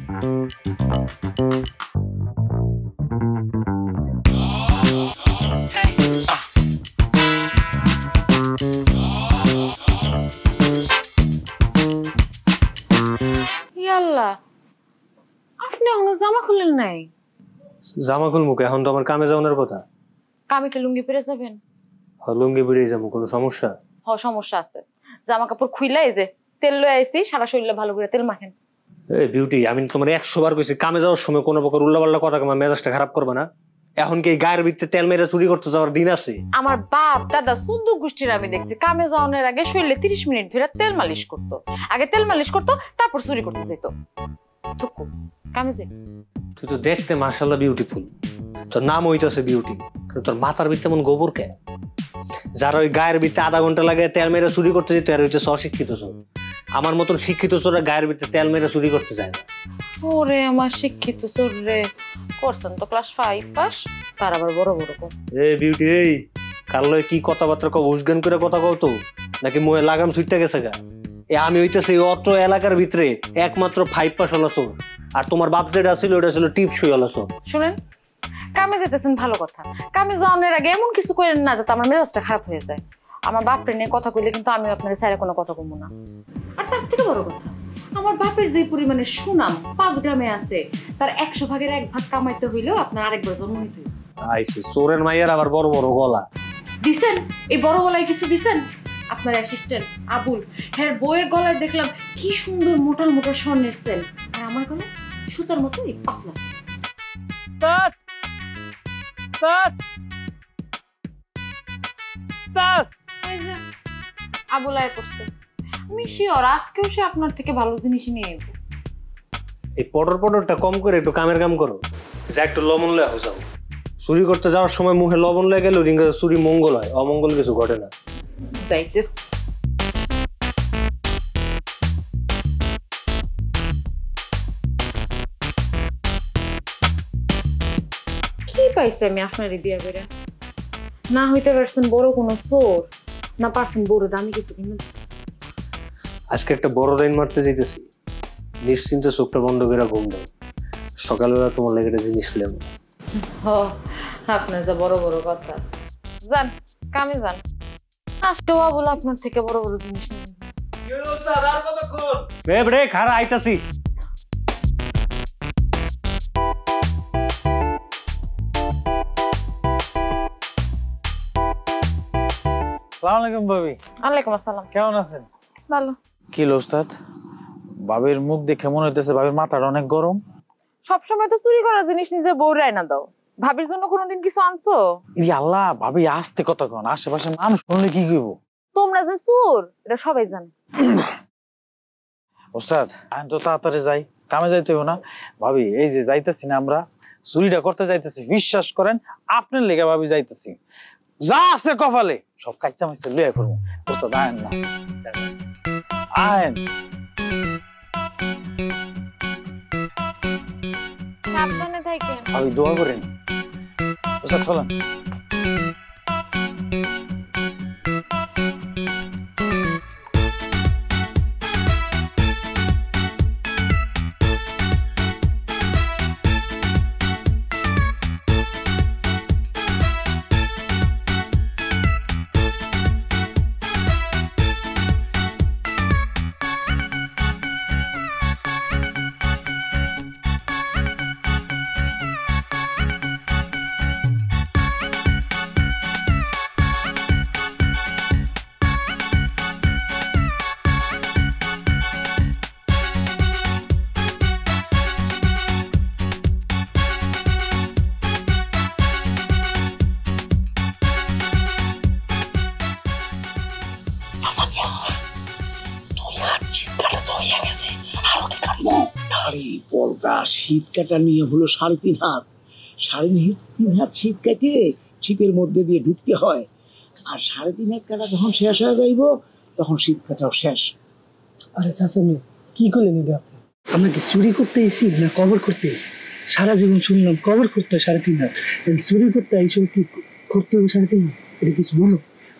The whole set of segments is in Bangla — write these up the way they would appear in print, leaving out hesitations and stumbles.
ইয়াল্লাহ, আপনি এখনো জামা খুললেন নাই? জামা খুলবো এখন তো আমার কামে যাওয়ার কথা। কামে কি লুঙ্গি পরে যাবেন? লুঙ্গি বেরিয়ে যাবো, কোনো সমস্যা? সমস্যা আছে। জামা কাপড় খুইলা এই যে তেল লয়ে আইছি, সারা শরীরে ভালো করে তেল মাখেন। এই বিউটি, আমি তোমার 100 বার কইছি কামে যাওয়ার সময় কোনো প্রকার উল্লাপাল্লা কথা আমার মেজাজটা খারাপ করবে না। এখন কি গায়ের ভিতরে তেল মেরে চুরি করতে যাওয়ার দিন আছে? আমার বাপ দাদা সুন্দর গোষ্ঠীর আমি দেখছি কামে যাওয়ার আগে শরীরে 30 মিনিট ধরে তেল মালিশ করতো। আগে তেল মালিশ করতো, তারপর চুরি করতে যেত। থুকু কামে যে তুই তো দেখতে মাশাআল্লাহ বিউটিফুল, তোর নাম হইতাছে বিউটি, কিন্তু তোর মাথার ভিতরে এমন গোবর কে? যারা ওই গায়ের ভিতরে আধা ঘন্টা লাগে তেল মেরে চুরি করতে যেত আর হইতেছে অশিক্ষিত চোর। আমার মতন শিক্ষিত চোরা গায়ের ভিতরে তেল মেরে চুরি করতে যায় না। ওরে আমার শিক্ষিত চোর রে, করছেন তো ক্লাস 5 পাস, তার আবার বড় বড় কম। এই বিউটি, এই কাল্লয় কি কথাবার্তা কও, উসগান করে কথা কও তো, নাকি মুয়ে লাগাম ছুটতে গেছে গা? আমি হইতেছি অত এলাকার ভিতরে একমাত্র 5 পাস হলো চোর, আর তোমার বাপ যেটা ছিল ওটা ছিল টিপসই হলো চোর। শুনেন, কামে যেতেছেন ভালো কথা, কামে যাওয়ার আগে এমন কিছু করেন না যাতে আমার মেজাজটা খারাপ হয়ে যায়। আমার বাপরে নিয়ে কথা কইলে কিন্তু আমি আপনার স্যারে কোনো কথা কমবো না। আর তার থেকে বড় কথা, আমার বাপের যে পরিমাণে সুনাম 5 গ্রামে আছে, তার 100 ভাগের 1 ভাগ কামাইতে হইলেও আপনার আরেকবার জন্ম নিতে হইবে। আইছে চোরের মাইয়ার আবার বড় বড় গলা দিছেন। এই বড় গলায় কিছু দিছেন? আপনার অ্যাসিস্ট্যান্ট আবুল, হ্যাঁ বইয়ের গলায় দেখলাম কি সুন্দর মোটা মোটা স্বর্ণের সেল, আর আমার গলায় সুতার মতো এই পাতলা আবুলায় করছে। আমি শিওর আজকেও সে আপনার থেকে ভালো জিনিস নিয়ে নেব। এই পটরটা কম করে একটু কামের কাম করো, যা একটু লবণ লয়ে যাও। চুরি করতে যাওয়ার সময় মুখে লবণ লেগে গেল রিঙ্গা চুরি মঙ্গল হয়, অমঙ্গল কিছু ঘটে না। কি পাইছে আমি আপনার বিয়া করে? না হইতে পারছেন বড় কোনো চোর, না পারছেন বড় দামি কিছু কিনে। আজকে একটা বড় লাইন মারতে যেতেছি, নিশ্চিন্তে চোখটা বন্ধ করে ঘুম দাও। সকালবেলা তোমার লেগে একটা জিনিস লেব। আপনার যা বড় বড় কথা, যান কামে যান। আজকেও বলে আপনার থেকে বড় বড় জিনিস নেই। খারা আইতাছি। আসসালামু আলাইকুম ভাবি। ওয়ালাইকুম আসসালাম। কেমন আছেন? ভালো। কি ওস্তাদ, ভাবির মুখ দেখে মনে হইতেছে ভাবির মাথাটা অনেক গরম। সবসময় তো চুরি করা জিনিস নিজের বউরে আইনা দাও, ভাবির জন্য কোনোদিন কিছু আনছো? ই আল্লাহ, ভাবি আস্তে কথা কন, আশেপাশে মানুষ শুনলে কি কইব? তোমরা যে চোর এটা সবাই জানে। ওস্তাদ আমি তো তাড়াতাড়ি যাই, কামে যাইতে হইব না। ভাবি এই যে যাইতেছি না আমরা, চুরিটা করতে যাইতেছি, বিশ্বাস করেন আপনার লেগে ভাবি যাইতেছি। যা আছে কপালে সব কাচ্চা মাইছে লইয়া করবো। ওস্তাদ আয়েন না, আয়েন। সাবধানে থাকেন। আমি দোয়া করেন। ওস্তাদ চলেন। শীত কাটা নিয়ে হলো 3.5 হাত, 3.5 হাত শীত কাটে শীতের মধ্যে দিয়ে ঢুকতে হয়। আর 3.5 হাত কাটা যখন শেষ হয়ে যাইব তখন শীত কাটাও শেষ। আরে চাচা কি করলেন এটা? আমরা কি চুরি করতে এসেছি না কবর করতে এসেছি? সারা জীবন শুনলাম কবর করতে 3.5 হাত, চুরি করতে এইসব কি করতে হবে 3.5 হাত? এটা কিছু বলো।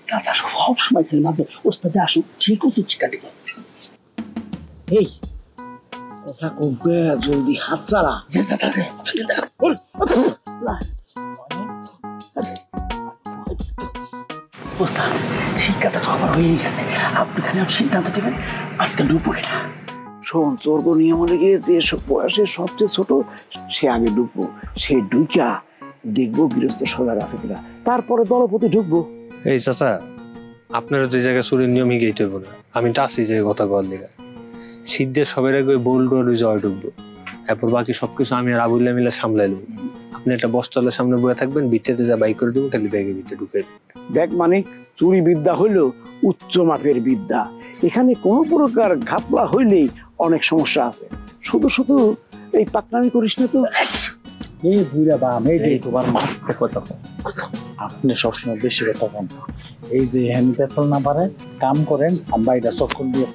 চাচা সব সময় খেলে মাঝে ওস্তাদে আসুক, ঠিক আছে কাটে। এই কথা কমবে জলদি হাত চালা। ওস্তাদ শিক্ষাটা তো আমার হয়ে গেছে, আপনি খালি আমার সিদ্ধান্ত দেবেন আজকে ডুববো কিনা। শোন, চোর নিয়ম লেগে যে বয়সে সবচেয়ে ছোট সে আগে ঢুকবো, সে ঢুকা দেখবো গৃহস্থ সজাগ আছে কিনা, তারপরে দলপতি ঢুকবো। এই চাচা, আপনারা যে জায়গায় চুরির নিয়ম হিগেইতে বলে আমি তো আসি যে কথা কল দিকে সিদ্ধে সবের আগে বোল্ড জয় ঢুকবো, এরপর বাকি সবকিছু আমি আর আবুল্লাহ মিলে সামলাই নেবো। আপনি একটা বস্তালের সামনে বয়ে থাকবেন, ভিতরে যা বাইক করে দেবো, খালি ব্যাগের ভিতরে ঢুকে দেখ মানে চুরি বিদ্যা হইল উচ্চ মাপের বিদ্যা, এখানে কোনো প্রকার ঘাপলা হইলেই অনেক সমস্যা আছে। শুধু শুধু এই পাকনামি করিস না তো। এই বুড়া বাম, এই তোমার মাস্তে কথা কম। আপনি সবসময় বেশি কথা কম। এই যে হ্যান্ড পেট্রোল না পারে কাম করেন, আমরা এটা চক্কর দিয়ে।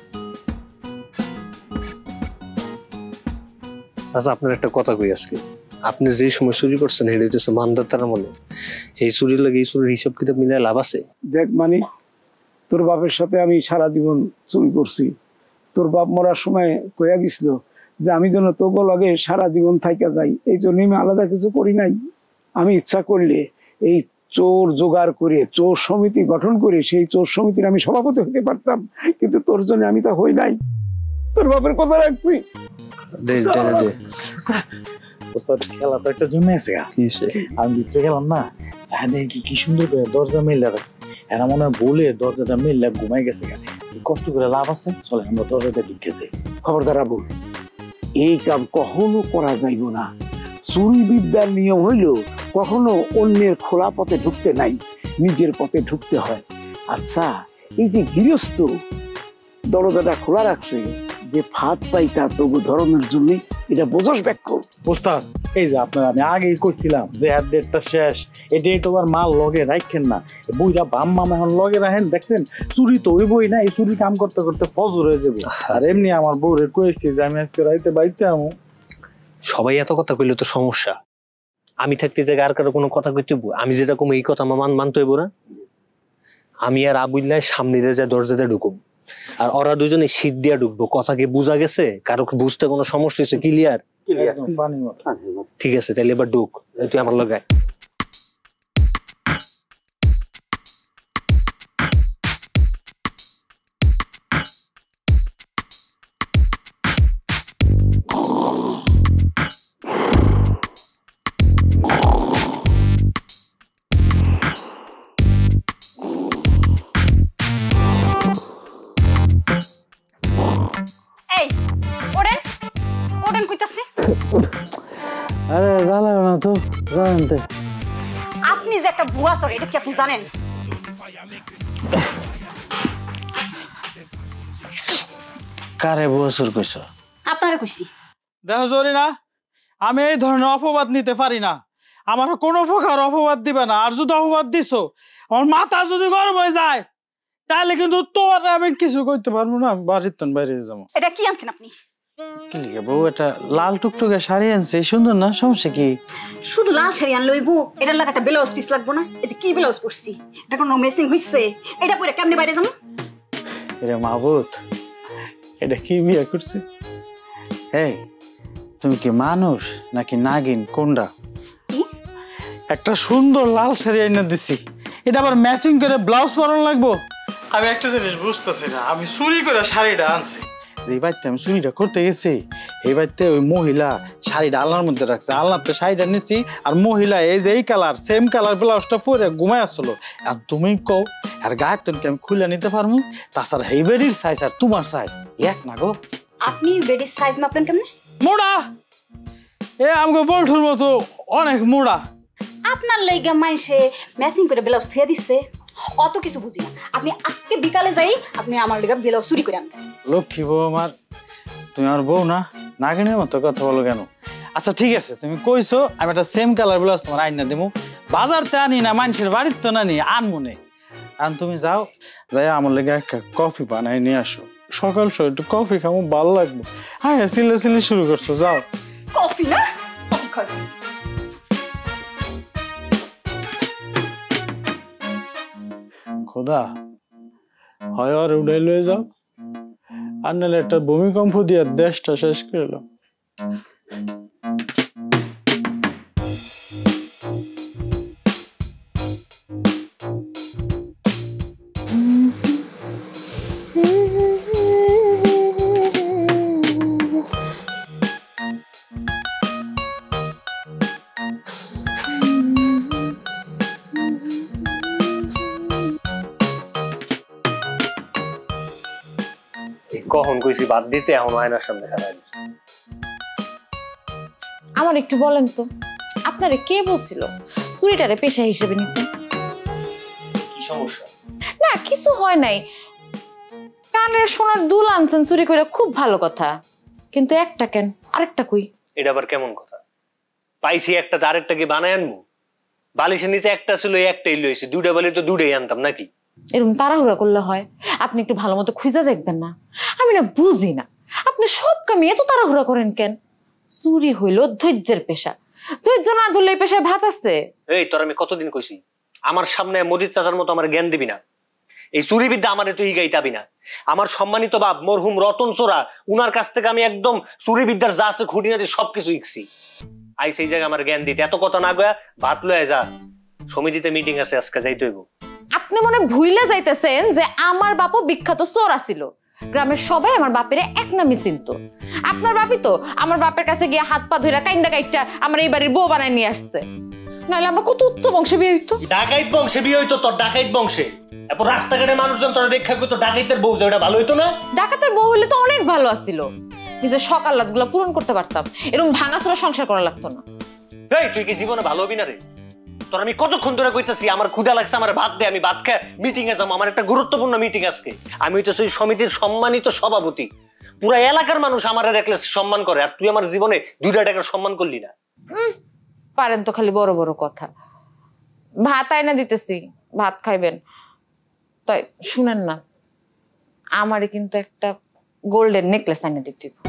আচ্ছা, আপনার একটা কথা কই আজকে, আপনি যে সময় চুরি করছেন এটা হচ্ছে মানদাতার মনে, এই চুরির লাগে এই চুরির হিসাব কিতাব মিলে লাভ আছে? দেখ মানে তোর বাপের সাথে আমি সারা জীবন চুরি করছি, তোর বাপ মরার সময় কইয়া গেছিল যে আমি যেন তোকে লগে সারা জীবন থাইকা যাই, এই জন্যই আমি আলাদা কিছু করি নাই। আমি ইচ্ছা করলে এই চোর জোগাড় করে চোর সমিতি গঠন করে সেই চোর সমিতির আমি সভাপতি হতে পারতাম, কিন্তু তোর জন্য আমি তা হই নাই। তোর বাপের কথা রাখছি। ওস্তাদ খেলা তো একটা জমে আছে, আমি ভিতরে গেলাম না, কি সুন্দর করে দরজা মেলে রাখছে, এরা মনে হয় বলে দরজাটা মেলে ঘুমাই গেছে। কষ্ট করে লাভ আছে, চলে আমরা দরজাটা ঢুকে যাই। খবরদার আবু, এই কাম কখনো করা যাইব না। চুরি বিদ্যার নিয়ম হইল কখনো অন্যের খোলা পথে ঢুকতে নাই, নিজের পথে ঢুকতে হয়। আচ্ছা, এই যে গৃহস্থ দরজাটা খোলা রাখছে যে ফাঁদ পাইতা তবু ধরনের জন্য, এটা বোঝস ব্যাখ্য? ওস্তাদ এই যে আপনার আমি আগেই কইছিলাম যে আর ডেটটা শেষ, এই ডেট ওভার মাল লগে রাখেন না, বইটা বাম মাম এখন লগে রাখেন। দেখছেন চুরি তো ওই বই না, এই চুরি কাম করতে করতে ফজর হয়ে যাবে। আর এমনি আমার বউরে কইছি যে আমি আজকে রাইতে বাইতে আমু। সবাই এত কথা কইলে তো সমস্যা, আমি থাকতে জায়গায় আর কারো কোনো কথা কইতে, আমি যেটা কম এই কথা আমার মানতে হইব না। আমি আর আবুল্লাহ সামনে যা দরজাতে ঢুকুম, আর ওরা দুজনে শীত দিয়া ঢুকবো। কথা কি বোঝা গেছে? কারো বুঝতে কোনো সমস্যা হচ্ছে? ক্লিয়ার? ঠিক আছে, তাহলে এবার ঢুক, তুই আমার লগে। এই ওড়েন ওড়েন কইতাছি। আরে জানাও না তো, জানতে আপনি যে একটা ভুয়া চোর, এটা কি আপনি জানেন? কারে বছর কইছ? আপনারে কইছি। দেখো জরি না, আমি এই ধরনের অপবাদ নিতে পারি না। আমার কোনো প্রকার অপবাদ দিবে না, আর যদি অপবাদ দিছো আমার মাথা যদি গরম হয়ে যায় তাহলে কিন্তু তোমার আমি কিছু করতে পারবো না, আমি বাড়ির বাইরে যাবো। এটা কি আনছেন আপনি? কি লিখে বউ, এটা লাল টুকটুকে শাড়ি আনছে, সুন্দর না? সমস্যা কি? শুধু লাল শাড়ি আনলে হইব? এটার লাগে একটা ব্লাউজ পিস লাগবো না? এই যে কি ব্লাউজ পরছি, এটা কোনো মেসিং হইছে? এটা পরে কেমনে বাইরে যাবো? এরে মাহবুত, এটা কি বিয়ে করছে? এই তুমি কি মানুষ নাকি নাগিন, কোনটা? একটা সুন্দর লাল শাড়ি এনে দিছি, এটা আবার ম্যাচিং করে ব্লাউজ পরানো লাগবো? আমি একটা জিনিস বুঝতেছি না, আমি চুরি করে শাড়িটা আনছি, যে বাড়িতে আমি চুরিটা করতে গেছি এই বাড়িতে ওই মহিলা শাড়িটা আলনার মধ্যে রাখছে, আলনাতে শাড়িটা নিচ্ছি, আর মহিলা এই যে এই কালার সেম কালার ব্লাউজটা পরে ঘুমাই আসলো। আর তুমি কও আর গায়ের তুমি আমি খুলে নিতে পারবো? তাছাড়া এই বেডির সাইজ আর তোমার সাইজ এক না গো। আপনি বেডির সাইজ মাপলেন কেমনে? মোড়া, এ আমাকে বলঠুর মতো অনেক মোড়া। আপনার লাইগা মাইসে ম্যাচিং করে ব্লাউজ থুয়ে দিচ্ছে, অত কিছু বুঝি না। আপনি আজকে বিকালে যাই আপনি আমার লাইগা ব্লাউজ চুরি করে আনবেন। লক্ষ্মী বউ আমার, তুমি আমার বউ না, নাগিনের মতো কথা বলো কেন? আচ্ছা ঠিক আছে, তুমি কইছো আমি একটা সেম কালার ব্লাউজ তোমার আইনা দেবো, বাজারতে আনি না, মানুষের বাড়ির তো না নি আনমো নে। আর তুমি যাও, যাই আমার লেগে একটা কফি বানাই নিয়ে আসো, সকাল সকাল একটু কফি খাবো, ভালো লাগবো। হ্যাঁ সিলে সিলে শুরু করছো, যাও। কফি না, কফি খাবেন? খোদা হয় আর উড়াই লয়ে যাও, আর নাহলে একটা ভূমিকম্প দিয়ে দেশটা শেষ করে এলো। কখন কইছি বাদ দিতে, এখন আয়নার সামনে খারাপ। আমার একটু বলেন তো, আপনারে কে বলছিল চুরিটারে পেশা হিসেবে নিতে? কি সমস্যা? না কিছু হয় নাই, কানের সোনার দুল আনছেন চুরি করে, খুব ভালো কথা, কিন্তু একটা কেন, আরেকটা কই? এটা আবার কেমন কথা? পাইছি একটা, আরেকটা কি বানায় আনবো? বালিশের নিচে একটা ছিল, একটাই লইছি, দুইটা বালি তো দুইটাই আনতাম নাকি? এরকম তাড়াহুড়া করলে হয়? আপনি একটু ভালো মতো খুঁজে দেখবেন না? আমি না বুঝি না, আপনি সব কামে এত তাড়াহুড়া করেন কেন? চুরি হইল ধৈর্যের পেশা, ধৈর্য না ধরলে এই পেশায় ভাত আছে? এই তোর আমি কতদিন কইছি, আমার সামনে মজিদ চাচার মতো আমার জ্ঞান দিবি না। এই চুরি বিদ্যা আমার তুই গাইতাবি না। আমার সম্মানিত বাপ মরহুম রতন চোরা, উনার কাছ থেকে আমি একদম চুরি বিদ্যার যা আছে খুঁটিনাটি সবকিছু শিখছি। আই সেই জায়গায় আমার জ্ঞান দিতে এত কথা না গয়া ভাত লয়ে যা, সমিতিতে মিটিং আছে আজকে, যাইতে হইব। আপনি মনে ভুইলা যাইতেছেন যে আমার বাপও বিখ্যাত চোর আছিল, গ্রামের সবাই আমার বাপের এক নামই চিনত। আপনার বাপই তো আমার বাপের কাছে গিয়ে হাত পা ধইরা কাইন্দা কাইটা আমার এই বাড়ির বউ বানায় নিয়ে আসছে, নাহলে আমরা কত উচ্চ বংশে বিয়ে হইতো। ডাকাইত বংশে বিয়ে হইতো তোর, ডাকাইত বংশে। এরপর রাস্তাঘাটে মানুষজন তোরা দেখা করতো ডাকাইতের বউ, যে ওটা ভালো হইতো না? ডাকাতের বউ হলে তো অনেক ভালো আছিল, নিজের সকাল রাত গুলা পূরণ করতে পারতাম, এরকম ভাঙাচোরা সংসার করা লাগতো না। এই তুই কি জীবনে ভালো হবি না রে? তোর আমি কতক্ষণ ধরে কইতাছি আমার ক্ষুধা লাগছে, আমার ভাত দে, আমি ভাত খাই মিটিং এ যাবো, আমার একটা গুরুত্বপূর্ণ মিটিং আজকে। আমি হইতেছি ওই সমিতির সম্মানিত সভাপতি, পুরা এলাকার মানুষ আমার রেখলে সম্মান করে, আর তুই আমার জীবনে 2টা টাকার সম্মান করলি না। পারেন তো খালি বড় বড় কথা। ভাত আয়না দিতেছি, ভাত খাইবেন। তাই শুনেন না, আমারে কিন্তু একটা গোল্ডেন নেকলেস আয়না দিতে হবে।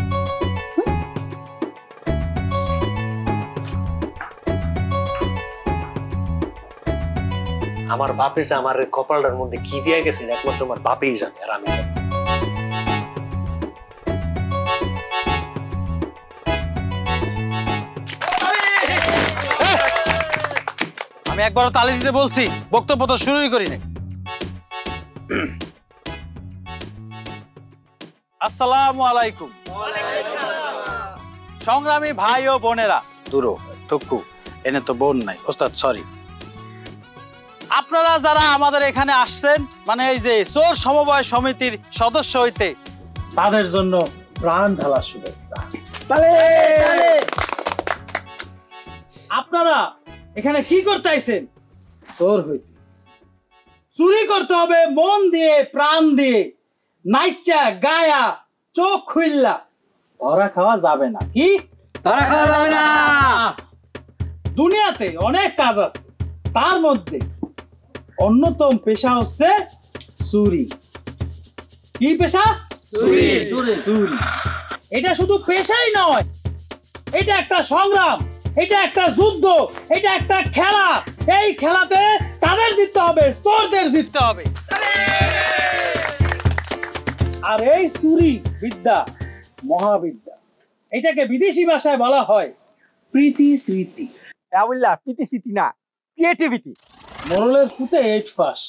আমার বাপে যে আমার কপালটার মধ্যে কি দিয়ে গেছে একমাত্র আমার বাপেই জানে, আর আমি জানি। আমি একবারও তালি দিতে বলছি, বক্তব্য তো শুরুই করি নাই। আসসালামু আলাইকুম সংগ্রামী ভাই ও বোনেরা, দূরো টুকু এনে তো বোন নাই, ওস্তাদ সরি। আপনারা যারা আমাদের এখানে আসছেন, মানে এই যে চোর সমবায় সমিতির সদস্য হইতে, তাদের জন্য প্রাণ ঢালা শুভেচ্ছা। আপনারা এখানে কি করতে আইছেন? চোর হইতে। চুরি করতে হবে মন দিয়ে, প্রাণ দিয়ে, নাইচা গায়া চোখ খুইল্লা। ধরা খাওয়া যাবে না। কি ধরা খাওয়া যাবে না? দুনিয়াতে অনেক কাজ আছে, তার মধ্যে অন্যতম পেশা হচ্ছে চুরি। কি পেশা? চুরি। চুরি। এটা শুধু পেশাই নয়, এটা একটা সংগ্রাম, এটা একটা যুদ্ধ, এটা একটা খেলা। এই খেলাতে তাদের জিততে হবে, চোরদের জিততে হবে। আর এই চুরি বিদ্যা মহাবিদ্যা, এটাকে বিদেশি ভাষায় বলা হয় প্রীতি স্মৃতি। প্রীতি স্মৃতি না, ক্রিয়েটিভিটি। মোরলের ফুটে 8 পাস,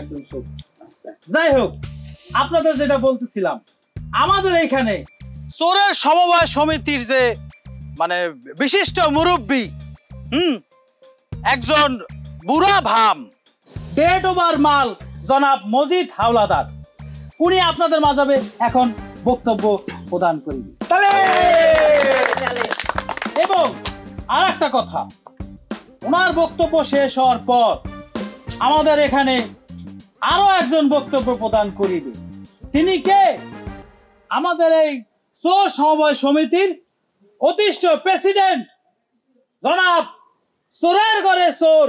একদম সব। যাই হোক, আপনাদের যেটা বলতেছিলাম, আমাদের এখানে চোরের সমবায় সমিতির যে মানে বিশিষ্ট মুরব্বী, একজন বুড়া ভাম, ডেট ওভার মাল জনাব মজিদ হাওলাদার, উনি আপনাদের মাঝে এখন বক্তব্য প্রদান করবেন। এবং আর একটা কথা, ওনার বক্তব্য শেষ হওয়ার পর আমাদের এখানে আরো একজন বক্তব্য প্রদান করিবে। তিনি কে? আমাদের এই চোর সমবায় সমিতির অতিষ্ঠ প্রেসিডেন্ট জনাব চোরের ঘরে চোর,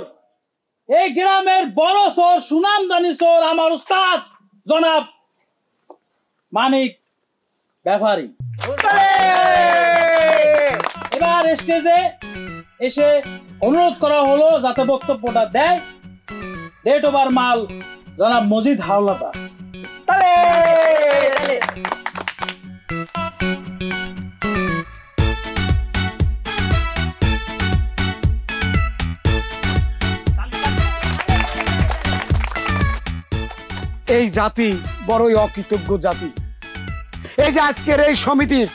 এই গ্রামের বড় চোর, সুনামদানি চোর, আমার উস্তাদ জনাব মানিক ব্যাপারী। এবার স্টেজে এসে অনুরোধ করা হলো যাতে বক্তব্যটা দেয় ডেট ওভার মাল জনাব মজিদ হাওলাদার। এই জাতি বড়ই অকৃতজ্ঞ জাতি। এই যে আজকের এই সমিতির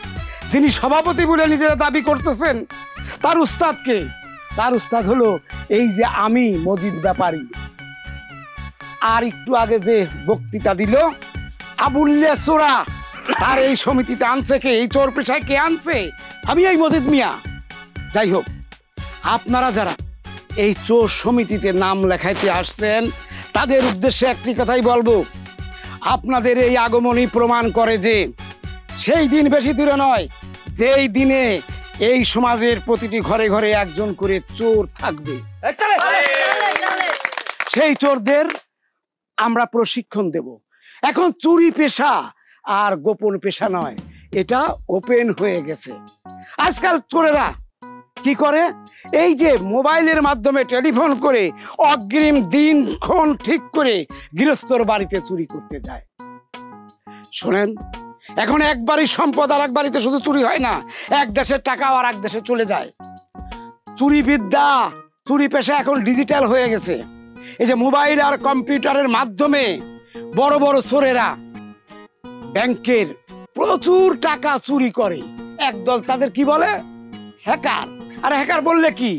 যিনি সভাপতি বলে নিজেরা দাবি করতেছেন, তার উস্তাদকে, তার উস্তাদ হলো এই যে আমি মজিদ ব্যাপারী। আর একটু আগে যে বক্তৃতা দিল আবুল্লে চোরা, তার এই সমিতিতে আনছে কে? এই চোর পেশায় কে আনছে? আমি এই মজিদ মিয়া। যাই হোক, আপনারা যারা এই চোর সমিতিতে নাম লেখাইতে আসছেন তাদের উদ্দেশ্যে একটি কথাই বলবো, আপনাদের এই আগমনই প্রমাণ করে যে সেই দিন বেশি দূরে নয় যেই দিনে এই সমাজের প্রতিটি ঘরে ঘরে একজন করে চোর থাকবে। সেই চোরদের আমরা প্রশিক্ষণ দেব। এখন চুরি পেশা আর গোপন পেশা নয়, এটা ওপেন হয়ে গেছে। আজকাল চোরেরা কি করে? এই যে মোবাইলের মাধ্যমে টেলিফোন করে অগ্রিম দিনক্ষণ ঠিক করে গৃহস্থর বাড়িতে চুরি করতে যায়। শোনেন, এখন এক বাড়ির সম্পদ আর এক বাড়িতে শুধু চুরি হয় না, এক দেশের টাকাও আর এক দেশে চলে যায়। চুরি বিদ্যা, চুরি পেশা এখন ডিজিটাল হয়ে গেছে। এই যে মোবাইল আর কম্পিউটারের মাধ্যমে বড় বড় চোরেরা ব্যাংকের প্রচুর টাকা চুরি করে। একদল তাদের কি বলে? হ্যাকার। আরে হ্যাকার বললে কি,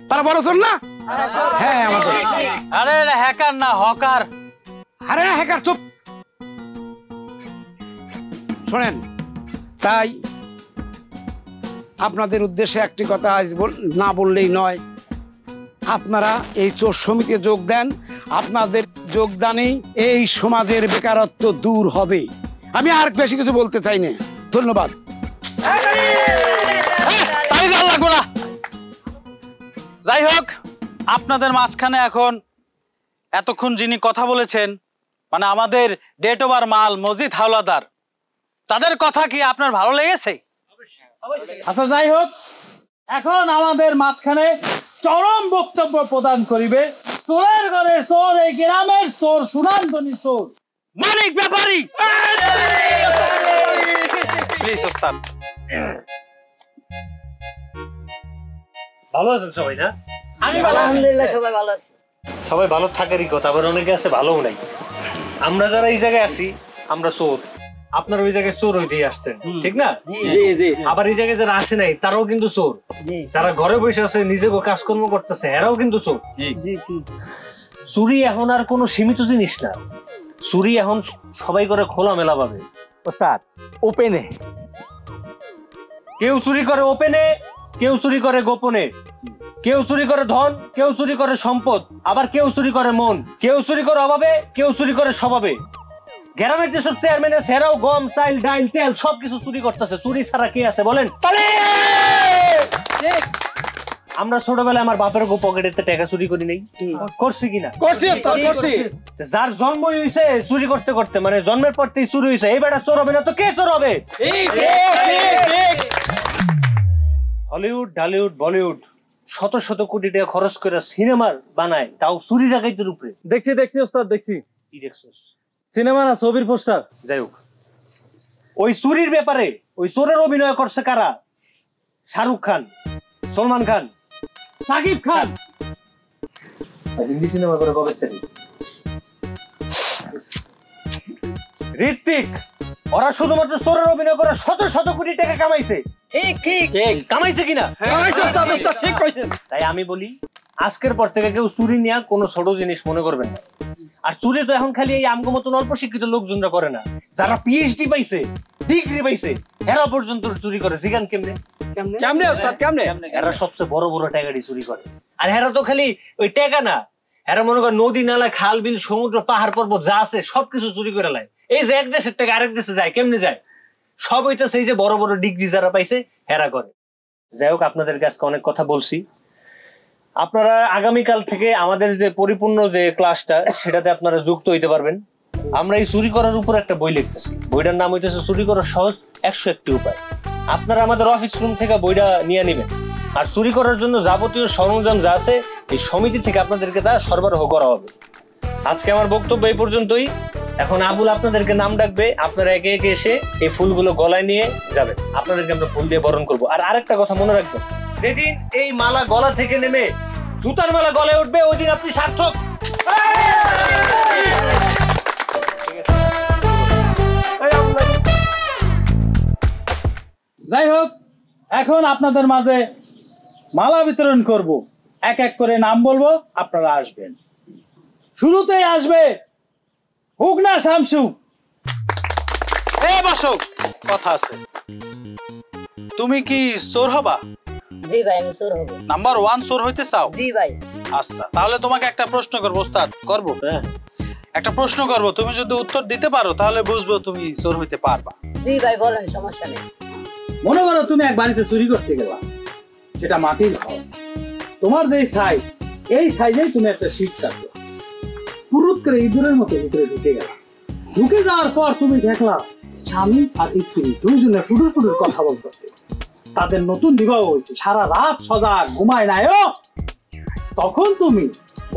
তারা বড় চোর না? হ্যাঁ আমাদের। আরে হ্যাকার না, হকার। আরে হ্যাকার চুপ। শোনেন, তাই আপনাদের উদ্দেশ্যে একটি কথা আজ না বললেই নয়। আপনারা এই চোর সমিতিতে যোগ দেন। আপনাদের যোগদানেই এই সমাজের বেকারত্ব দূর হবে। আমি আর বেশি কিছু বলতে চাই না। ধন্যবাদ। যাই হোক, আপনাদের মাঝখানে এখন এতক্ষণ যিনি কথা বলেছেন, মানে আমাদের ডেট ওভার মাল মজিদ হাওলাদার, তাদের কথা কি আপনার ভালো লেগেছে? আচ্ছা, যাই হোক, এখন আমাদের মাঝখানে চরম বক্তব্য প্রদান করিবে চোরের ঘরে চোর, এই গ্রামের চোর, সুনামধনী চোর মানিক ব্যাপারী। প্লিজ ওস্তাদ। ভালো আছেন সবাই? না, আলহামদুলিল্লাহ সবাই ভালো আছে। সবাই ভালো থাকারই কথা, আবার অনেকে আছে ভালোও নাই। আমরা যারা এই জায়গায় আসি আমরা চোর, আপনার ওই জায়গায় চোর হইতেই আসছেন, ঠিক না? আবার এই জায়গায় যারা আসে নাই তারাও কিন্তু চোর। যারা ঘরে বসে আছে নিজেকে কাজকর্ম করতেছে এরাও কিন্তু চোর। চুরি এখন আর কোনো সীমিত জিনিস না, চুরি এখন সবাই করে খোলামেলা ভাবে। ওস্তাদ, ওপেনে কেউ চুরি করে ওপেনে, কেউ চুরি করে গোপনে, কেউ চুরি করে ধন, কেউ চুরি করে সম্পদ, আবার কেউ চুরি করে মন, কেউ চুরি করে অভাবে, কেউ চুরি করে স্বভাবে। গ্রামের যেসব চেয়ারম্যান আছে এরাও গম, চাল, ডাইল, তেল সবকিছু চুরি করতেছে। চুরি ছাড়া কে আছে বলেন? আমরা ছোটবেলায় আমার বাপের পকেটেতে টাকা চুরি করি নাই? করছি কিনা? করছি। যার জন্মই হয়েছে চুরি করতে করতে, মানে জন্মের পর থেকে চুরি হয়েছে, এই বেটা চোর হবে না তো কে চোর হবে? হলিউড, ঢালিউড, বলিউড শত শত কোটি টাকা খরচ করে সিনেমা বানায়, তাও চুরি ডাকাইতের উপরে। দেখছি ওস্তাদ, দেখছি। কি দেখছস? সিনেমা না, ছবির পোস্টার। যাই হোক, ওই চুরির ব্যাপারে ওই চোরের অভিনয় করছে কারা? শাহরুখ খান, সলমান খান, সাকিব খান। হিন্দি সিনেমা করে কবে থেকে ঋত্বিক, ওরা শুধুমাত্র চোরের অভিনয় করে শত শত কোটি টাকা কামাইছে। কামাইছে কিনা? ঠিক কইছেন। তাই আমি বলি, আজকের পর থেকে কেউ চুরি নিয়ে কোনো ছোট জিনিস মনে করবেন না। আর চুরি তো এখন খালি এই আমগো মতন অল্প শিক্ষিত লোকজনরা করে না, যারা পিএইচডি পাইছে, ডিগ্রি পাইছে, এরা পর্যন্ত চুরি করে। জিগান কেমনে? কেমনে ওস্তাদ, কেমনে? এরা সবচেয়ে বড় বড় টাকাটি চুরি করে। আর এরা তো খালি ওই টাকা না, এরা মনে করে নদী নালা, খাল বিল, সমুদ্র, পাহাড় পর্বত যা আছে সবকিছু চুরি করে লাই। এই যে এক দেশের টাকা আরেক দেশে যায়, কেমনে যায়? সব ওইটা সেই যে বড় বড় ডিগ্রি যারা পাইছে এরা করে। যাই হোক, আপনাদের কাছে অনেক কথা বলছি। আপনারা আগামীকাল থেকে আমাদের যে পরিপূর্ণ যে ক্লাসটা সেটাতে আপনারা যুক্ত হইতে পারবেন। আমরা এই চুরি করার উপর একটা বই লিখতেছি, বইটার নাম হইতেছে চুরি করার সহজ 101টি উপায়। আপনারা আমাদের অফিস রুম থেকে বইটা নিয়ে নেবেন। আর চুরি করার জন্য যাবতীয় সরঞ্জাম যা আছে এই সমিতি থেকে আপনাদেরকে তা সরবরাহ করা হবে। আজকে আমার বক্তব্য এই পর্যন্তই। এখন আবুল আপনাদেরকে নাম ডাকবে, আপনারা একে একে এসে এই ফুলগুলো গলায় নিয়ে যাবেন। আপনাদেরকে আমরা ফুল দিয়ে বরণ করবো। আর আরেকটা কথা মনে রাখবেন, যেদিন এই মালা গলা থেকে নেমে জুতার মালা গলায় উঠবে ওই দিন আপনি সার্থক। যাই হোক, এখন আপনাদের মাঝে মালা বিতরণ করব। এক এক করে নাম বলবো, আপনারা আসবেন। শুরুতেই আসবে হুগনা শামসু। বসো, কথা আছে। তুমি কি চোর হবা? জি ভাই, আমি চোর হব। নাম্বার 1 চোর হইতে চাও? জি ভাই। আচ্ছা, তাহলে তোমাকে একটা প্রশ্ন করবো। ওস্তাদ, করবো? একটা প্রশ্ন করবো, তুমি যদি উত্তর দিতে পারো তাহলে বুঝবো তুমি চোর হইতে পারবা। জি ভাই, বলেন, সমস্যা নেই। মনে করো তুমি এক বাড়িতে চুরি করতে গেলা, সেটা মাটির ঘর। তোমার যে সাইজ, এই সাইজেই তুমি একটা শীট কাটছো, পুরুত করে ইঁদুরের মতো ভিতরে ঢুকে গেলা। ঢুকে যাওয়ার পর তুমি দেখলা স্বামী আর স্ত্রী দুইজনে ফুটুর ফুটুর কথা বলতেছে। তাদের নতুন বিবাহ হয়েছে, সারা রাত সজাগ, ঘুমায় নাই। তখন তুমি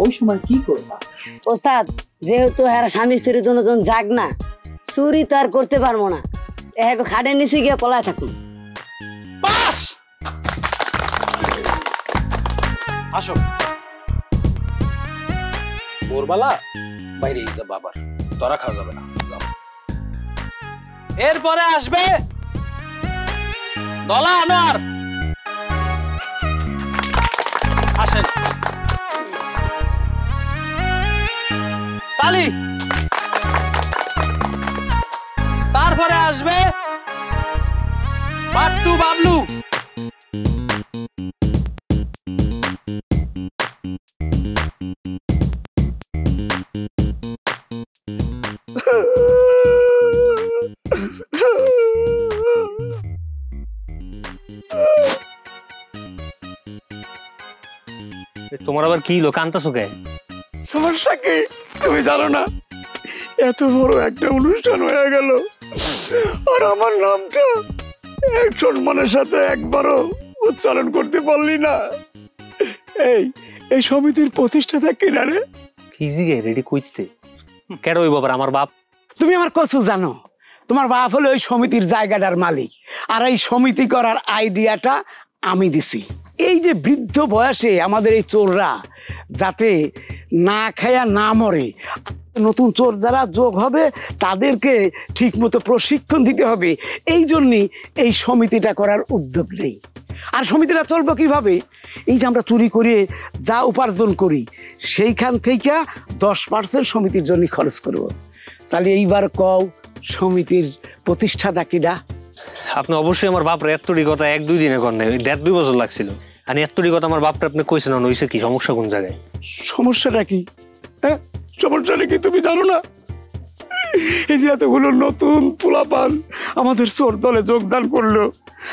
ওই সময় কি করবা? ওস্তাদ, যেহেতু হ্যাঁ স্বামী স্ত্রী দুজন যাক না, চুরি তো আর করতে পারবো না, একে খাটের নিচে গিয়ে পলায় থাকুন। বাস, আসো। ভোরবেলা বাইরে যা, বাবার তোরা খাওয়া যাবে না, যাও। এরপরে আসবে দলা আনোয়ার। আসেন। তালি। তারপরে আসবে বাট্টু বাবলু। তোমার আবার কি লোক কান্তাছো কে? সমস্যা কি তুমি জানো না? এত বড় একটা অনুষ্ঠান হয়ে গেল আর আমার নামটা এক সম্মানের সাথে একবারও উচ্চারণ করতে পারলি না। এই সমিতির প্রতিষ্ঠাতা কিনা রে? কি জিগে রেডি কইতে কেন ওই বাবার? আমার বাপ। তুমি আমার কসু জানো, তোমার বাপ হলো ওই সমিতির জায়গাটার মালিক, আর এই সমিতি করার আইডিয়াটা আমি দিছি। এই যে বৃদ্ধ বয়সে আমাদের এই চোররা যাতে না খায়া না মরে, নতুন চোর যারা যোগ হবে তাদেরকে ঠিক মতো প্রশিক্ষণ দিতে হবে, এই জন্যই এই সমিতিটা করার উদ্যোগ নেই। আর সমিতিটা চলবে কিভাবে? এই যে আমরা চুরি করে যা উপার্জন করি সেইখান থেকে 10% সমিতির জন্য খরচ করব। তাহলে এইবার কও সমিতির প্রতিষ্ঠাতা কিডা? আপনি অবশ্যই আমার বাপরে এতটি কথা 1-2 দিনে করেন, 1.5-2 বছর লাগছিল। আর এতটি কথা আমার বাপটা আপনি কইছেন, হইছে কি? সমস্যা কোন জায়গায়? সমস্যাটা কি? হ্যাঁ, সমস্যাটা কি তুমি জানো না? এই যে এতগুলো নতুন পোলাপান আমাদের চোর দলে যোগদান করলো,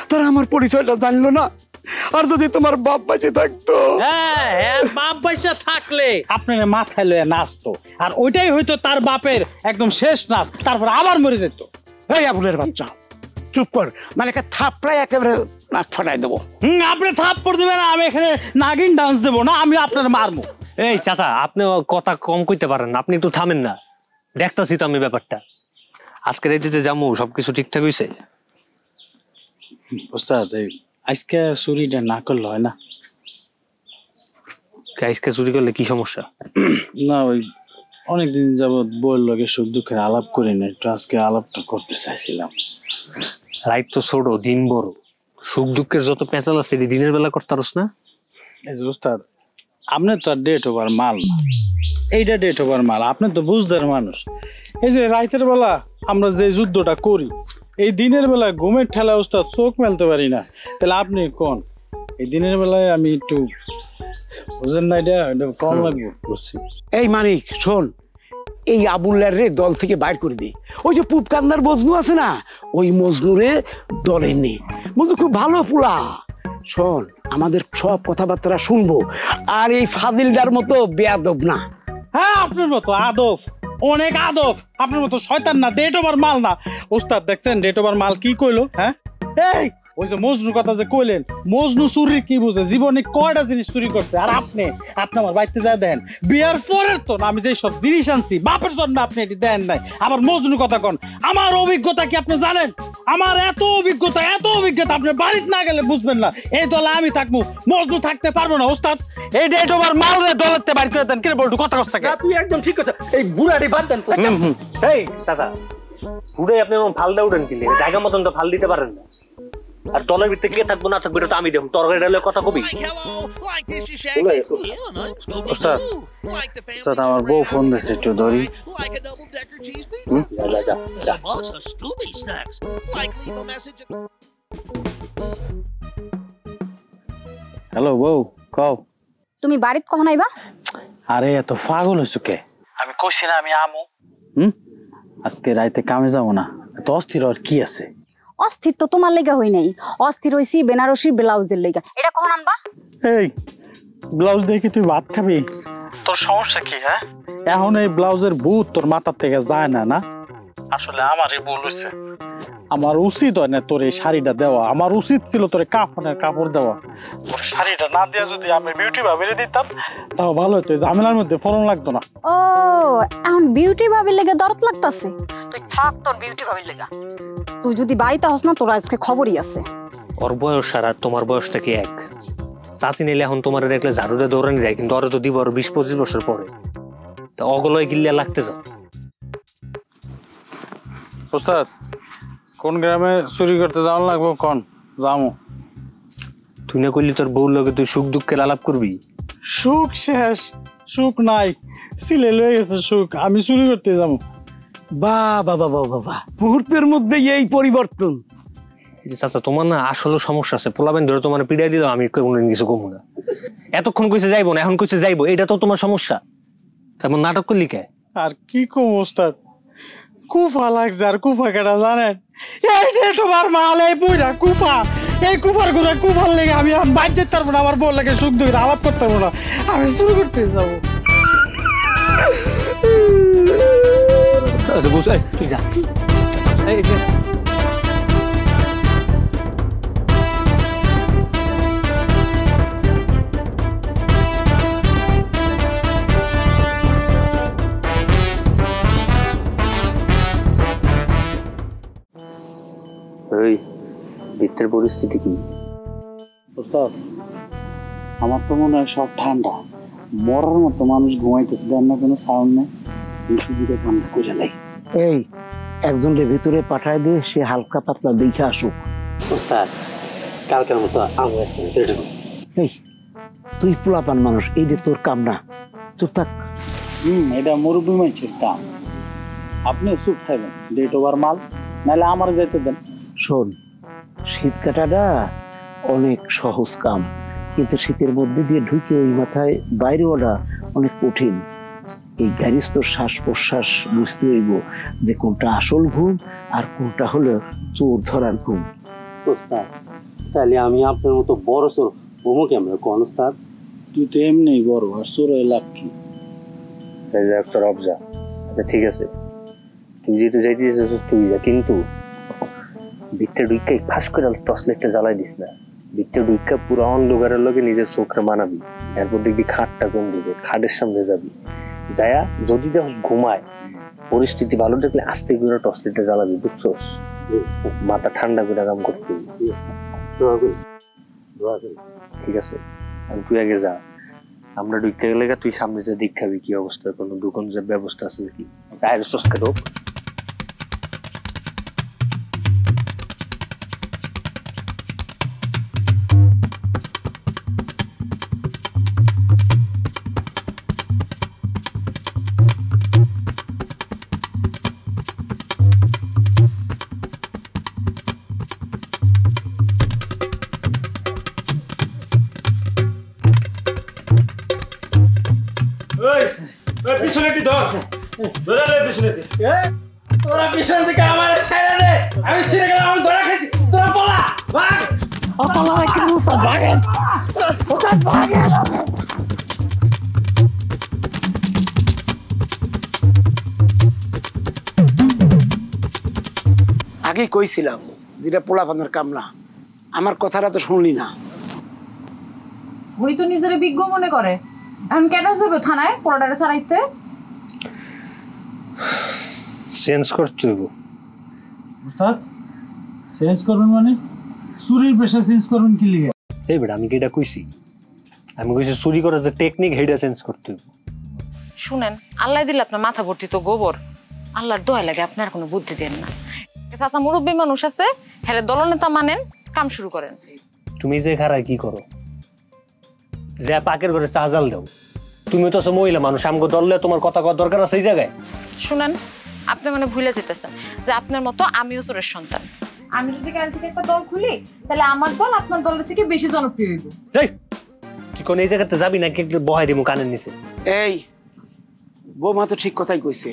তারা আমার পরিচয়টা জানলো না। আর যদি তোমার বাপ বেঁচে থাকতো, হ্যাঁ, বাপ বেঁচে থাকলে আপনার মাথায় লয়ে নাচতো, আর ওইটাই হয়তো তার বাপের একদম শেষ নাচ, তারপর আবার মরে যেত। এই আবুলের বাচ্চা, চুপ কর, মানে থাপড়াই একেবারে নাক ফাটাই দেবো। আপনি থাপ্পড় দিবেন, আমি এখানে নাগিন ডান্স দেবো না, আমি আপনার মারবো। এই চাচা, আপনি কথা কম কইতে পারেন, আপনি একটু থামেন না। দেখতাছি তো আমি ব্যাপারটা। আজকে রাইতে যে যামু সবকিছু ঠিকঠাক হইছে? ওস্তাদ, আজকে চুরিটা না করলে হয় না? আজকে চুরি করলে কি সমস্যা? না, ওই অনেকদিন যাবৎ বউয়ের লগে সুখ দুঃখের আলাপ করি না, একটু আজকে আলাপটা করতে চাইছিলাম। রাইত তো ছোট, দিন বড়, সুখ দুঃখের যত পেঁচাল আছে দিনের বেলা করতে পারস না? এই যে ওস্তাদ, আপনি তো আর ডেট ওভার মাল না, এইটা ডেট ওভার মাল। আপনি তো বুঝদার মানুষ। এই যে রাতের বেলা আমরা যে যুদ্ধটা করি, এই দিনের বেলা ঘুমের ঠেলা ওস্তাদ চোখ মেলতে পারি না। তাহলে আপনি কোন এই দিনের বেলায় আমি একটু বুঝেন না, এটা কম লাগবে। বুঝছি। এই মানিক শোন, এই আবুল্লার রে দল থেকে বাইর করে দে। ওই যে পুপ কান্দার মজনু আছে না, ওই মজনুরে দলে নে। মজনু খুব ভালো পোলা। শোন, আমাদের সব কথাবার্তা শুনবো, আর এই ফাদিলদার মতো বেয়াদব না। হ্যাঁ, আপনার মতো আদব, অনেক আদব। আপনার মতো শয়তান না, ডেট ওভার মাল না। ওস্তাদ দেখছেন ডেট ওভার মাল কি কইলো? হ্যাঁ, এই ওই যে মজনু কথা যে কইলেন, মজনু চুরি কি বুঝে? জীবনে কয়টা জিনিস চুরি করছে? আর আপনি আমার বাড়িতে যা দেন, বিয়ার পরের তো আমি যে সব জিনিস আনছি বাপের জন্য আপনি এটি দেন নাই। আবার মজনু কথা কন। আমার অভিজ্ঞতা কি আপনি জানেন? আমার এত অভিজ্ঞতা আপনি বাড়িতে না গেলে বুঝবেন না। এই দলে আমি থাকবো, মজনু থাকতে পারবো না। ওস্তাদ, এই ডেট ওভার মাল দলেতে বাইর করে দেন। কে বলটু কথা কষ্ট? তুই একদম ঠিক কথা। এই বুড়াটি বাদ দেন। এই দাদা, ঘুরে আপনি ফালদা উঠেন কি? জায়গা মতন তো ফাল দিতে পারেন না। আর দলের ভিতরে কে থাকবো না থাকবো এটা তো আমি দেখুন তরকারি ডালে কথা কবি ওস্তাদ ওস্তাদ আমার বউ ফোন দিচ্ছে একটু ধরি যা যা যা হ্যালো বউ কও তুমি বাড়িত কখন আইবা? আরে এত পাগল হইছো কে আমি কইছি না আমি আমু আজকে রাইতে কামে যাবো না এত অস্থির আর কি আছে অস্থির তো তোমার লেগা হই নাই, অস্থির হইছি বেনারসি ব্লাউজের লেগা। এটা কখন আনবা? এই ব্লাউজ দেখি তুই ভাত খাবি? তোর সমস্যা কি? হ্যাঁ এখন এই ব্লাউজের ভূত তোর মাথার থেকে যায় না না? আসলে আমারই ভুল হয়েছে, আমার উচিত হয় না তোর এই শাড়িটা দেওয়া, আমার উচিত ছিল তোর কাফনের কাপড় দেওয়া। তোর শাড়িটা না দেওয়া যদি আমি বিউটি ভাবিরে দিতাম তাও ভালো হতো, ঝামেলার মধ্যে ফলন লাগতো না। ও এখন বিউটি ভাবির লেগে দরদ লাগতাছে? তুই থাক তোর বিউটি ভাবির লেগা, তুই যদি বাড়িতে হস না তোর আজকে খবরই আছে। ওর বয়স আর তোমার বয়সটা কি এক? চাচি নিলে এখন তোমার দেখলে ঝাড়ুতে দৌড়ানি যায়, কিন্তু ওরা তো দিব আরো 20-25 বছর পরে, তা অগলয় গিল্লা লাগতে যাও। ওস্তাদ কোন গ্রামে চুরি করতে যাওয়া লাগবো? কোন যামু? তুই না করলি তোর বউর লগে তুই সুখ দুঃখের আলাপ করবি? সুখ শেষ, সুখ নাই, সিলে লয়ে গেছে সুখ, আমি চুরি করতে যাবো। বাবা বাবা বাবা, মুহূর্তের মধ্যে এই পরিবর্তন। চাচা তোমার না আসলে সমস্যা আছে, পোলাবেন ধরে তোমার পিড়াই দিল, আমি কোনোদিন কিছু কমু না। এতক্ষণ কইছে যাইবো না, এখন কইছে যাইবো, এটা তো তোমার সমস্যা। তেমন নাটক করলি কে? আর কি কম ওস্তাদ, কুফা লাগছে। আর কুফা কেটা জানেন? এইটা তোমার মাল, এই বুঝা কুফা, এই কুফার ঘুরে কুফার লেগে আমি এখন বাইর যেতে পারবো না, আমার বউ লাগে সুখ দুঃখ আলাপ করতে পারবো না, আমি শুরু করতে যাবো। আচ্ছা বুঝ, তুই যা। ওই ভিতরের পরিস্থিতি কি? ওস্তাদ আমার তো মনে হয় সব ঠান্ডা, মরার মতো মানুষ ঘুমাইতেছে, দেন না কোনো সাউন্ড নেই, শুধু ঠান্ডা করে নেই। এই একজনের ভিতরে পাঠায় দিয়ে সে হালকা পাতলা দেখে আসুক। ওস্তাদ কালকের মতো আমরা এই তুই পোলাপান মানুষ, এই যে তোর কাম না, চুপ থাক। এটা মুরব্বী মানুষের কাম, আপনি চুপ থাকবেন, ডেট ওভার মাল, নাহলে আমার যেতে দেন। শোন, শীত কাটাটা অনেক সহজ কাম, কিন্তু শীতের মধ্যে দিয়ে ঢুকে ওই মাথায় বাইরে ওঠা অনেক কঠিন। এই গ্যারিজ তোর শ্বাস প্রশ্বাস বুঝতে হইব যে কোনটা আসল ঘুম আর কোনটা হলো চোর ধরার ঘুম। তাহলে আমি আপনার মতো বড় চোর ঘুমো কেমন কোন ওস্তাদ? তুই তো এমনি বড়, আর চোর লাভ কি? একটা অবজা। আচ্ছা ঠিক আছে, তুই যেহেতু যাইতে তুই যা, কিন্তু ভিতরে ঢুইকা ফাঁস করে টর্চ লাইটটা জ্বালাই দিস না। ভিতরে ঢুইকা পুরো অন্ধকারের লগে নিজের চোখটা মানাবি, এরপর দেখবি খাটটা কম দিবে, খাটের সামনে যাবি, যায়া যদি দেখো ঘুমায়, পরিস্থিতি ভালো দেখলে আস্তে করে টর্চ লাইটটা জ্বালাবি, বুঝছোস? মাথা ঠান্ডা করে কাম করতে হবে। ঠিক আছে, আমি তুই আগে যা, আমরা ঢুকতে গেলে তুই সামনে যে দিক খাবি কি অবস্থা, কোনো দোকান যে ব্যবস্থা আছে নাকি, তাই সস্কে ঢোক। তোরা পিছন থেকে আমার ছেড়ে দে, আমি ছিঁড়ে গেলাম, আমি ধরা খাইছি, তোরা পলা ভাগ। আগেই কইছিলাম যেটা পোলাপানের কাম না, আমার কথাটা তো শুনলি না। উনি তো নিজের বিজ্ঞ মনে করে, এখন কেন যাবে থানায় পোলাডারে ছাড়াইতে? চেঞ্জ করতে হইব। ওস্তাদ চেঞ্জ করবেন মানে? চুরির পেশা চেঞ্জ করবেন কি লিগে? এই বেটা আমি কি এটা কইছি? আমি কইছি চুরি করার যে টেকনিক হেডা চেঞ্জ করতে হইব। শুনেন, আল্লাহ দিলে আপনার মাথা ভর্তি তো গোবর, আল্লাহর দোয়া লাগে আপনার কোনো বুদ্ধি দেন না। চাচা মুরব্বী মানুষ আছে, হ্যাঁ দলনেতা মানেন, কাম শুরু করেন। তুমি যে খারায় কি করো, যে পাকের ঘরে চা জাল দাও, তুমি তো মহিলা মানুষ, আমাকে দললে তোমার কথা কওয়ার দরকার আছে এই জায়গায়? শুনেন, আপনি মানে ভুলে যেতেছেন যে আপনার মতো আমিও চোরের সন্তান। আমি যদি কাল থেকে একটা দল খুলি, তাহলে আমার দল আপনার দলের থেকে বেশি জনপ্রিয় হইব। তুই কোন এই জায়গাতে যাবি নাকি একটু বহাই দিমু কানের নিচে? এই বৌমা তো ঠিক কথাই কইছে।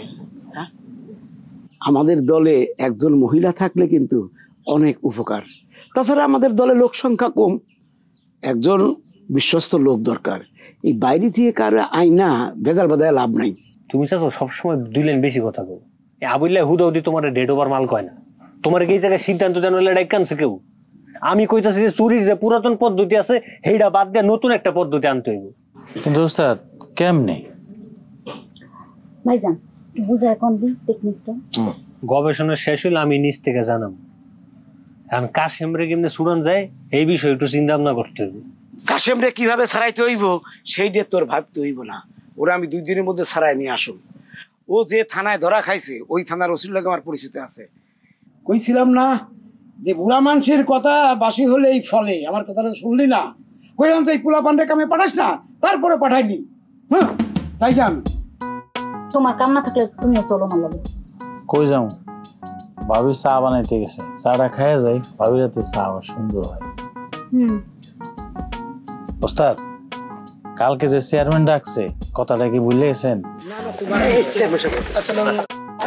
হ্যাঁ, আমাদের দলে একজন মহিলা থাকলে কিন্তু অনেক উপকার। তাছাড়া আমাদের দলে লোক সংখ্যা কম, একজন বিশ্বস্ত লোক দরকার। এই বাইরে থেকে কারো আইনা ভেজাল বাদায় লাভ নাই। তুমি চাচ্ছ সবসময় 2 লাইন বেশি কথা কও। এই আবুল্লাহ হুদাউদি তোমার ডেট ওভার মাল কয় না। তোমার কি এই জায়গায় সিদ্ধান্ত জানালে ডাইকানছে কেউ? আমি কইতাছি যে চুরির যে পুরাতন পদ্ধতি আছে সেইটা বাদ দিয়ে নতুন একটা পদ্ধতি আনতে হইব। কিন্তু ওস্তাদ কেমনে? ভাইজান বুঝায় কোন দিন টেকনিকটা? গবেষণা শেষ হইলে আমি নিজ থেকে জানাম। এখন কাশেমরে কেমনে ছুড়ান যায় এই বিষয়ে একটু চিন্তা ভাবনা করতে হইব। কাশেমরে কিভাবে ছাড়াইতে হইব সেইটা তোর ভাবতে হইব না। ওরা আমি 2 দিনের মধ্যে ছাড়াই নিয়ে আসুন। ও যে থানায় ধরা খাইছে ওই থানার ওসির লাগে আমার পরিচিত আছে। কইছিলাম না যে বুড়া মানুষের কথা বাসি হলেই ফলে, আমার কথাটা শুনলি না? কইলাম যে এই পোলা পান্ডে কামে পাঠাস না, তারপরে পাঠাইনি। হ্যাঁ চাই আমি তোমার কাম না থাকলে তুমিও চলো না লাগে। কই যাও? ভাবি চা বানাইতে গেছে, চাটা খাইয়া যাই। ভাবির হাতে চা আবার সুন্দর হয়। ওস্তাদ কালকে যে চেয়ারম্যান ডাকছে কথাটা কি ভুলে গেছেন?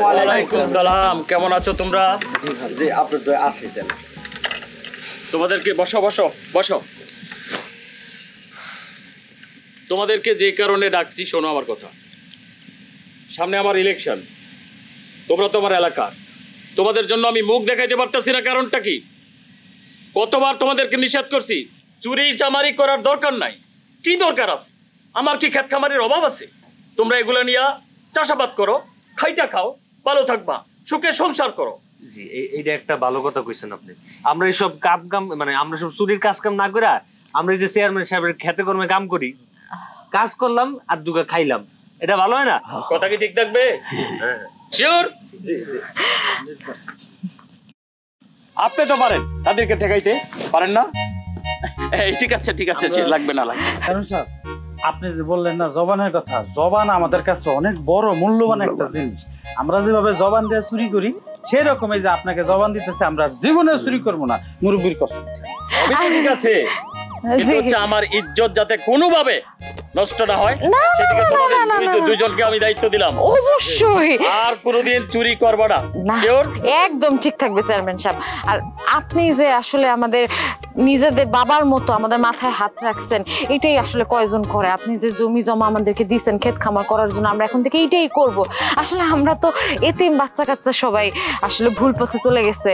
ওয়ালাইকুম সালাম, কেমন আছো তোমরা? জি আপনার দয়া আসছেন। তোমাদেরকে বসো বসো বসো। তোমাদেরকে যে কারণে ডাকছি শোনো আমার কথা। সামনে আমার ইলেকশন, তোমরা তোমার এলাকার, তোমাদের জন্য আমি মুখ দেখাইতে পারতেছি না। কারণটা কি? কতবার তোমাদেরকে নিষেধ করছি চুরি চামারি করার দরকার নাই। কি দরকার আছে? আমার কি ক্ষেত খামারের অভাব আছে? তোমরা এগুলো নিয়ে চাষাবাদ করো, খাইটা খাও, ভালো থাকবা, সুখে সংসার করো। জি এইটা একটা ভালো কথা কইছেন আপনি। আমরা এইসব কাম মানে আমরা সব চুরির কাজ কাম না করে আমরা এই যে চেয়ারম্যান সাহেবের খেতে কর্মে কাম করি, কাজ করলাম আর দুগা খাইলাম, এটা ভালো হয় না? কথা কি ঠিক থাকবে? শিওর? আপনি তো পারেন, তাদেরকে ঠেকাইতে পারেন না? এই ঠিক আছে ঠিক আছে, লাগবে না লাগবে। কারণ স্যার আপনি যে বললেন না জবানের কথা, জবান আমাদের কাছে অনেক বড় মূল্যবান একটা জিনিস। আমরা যেভাবে জবান দিয়ে চুরি করি সেই রকমই যে আপনাকে জবান দিতেছে আমরা জীবনে চুরি করবো না, মুরব্বির কসম। ঠিক আছে, কিন্তু হচ্ছে আমার ইজ্জত যাতে কোনোভাবে নষ্ট না হয় সেদিকে তোমাদের দুইজনকে আমি দায়িত্ব দিলাম। অবশ্যই। আর কোনোদিন চুরি করবে না। একদম ঠিক থাকবে চেয়ারম্যান সাহেব। আর আপনি যে আসলে আমাদের নিজেদের বাবার মতো আমাদের মাথায় হাত রাখছেন, এটাই আসলে কয়জন করে। আপনি যে জমি জমা আমাদেরকে দিয়েছেন ক্ষেত খামার করার জন্য, আমরা এখন থেকে এইটাই করব। আসলে আমরা তো এতিম বাচ্চা কাচ্চা সবাই আসলে ভুল পথে চলে গেছে।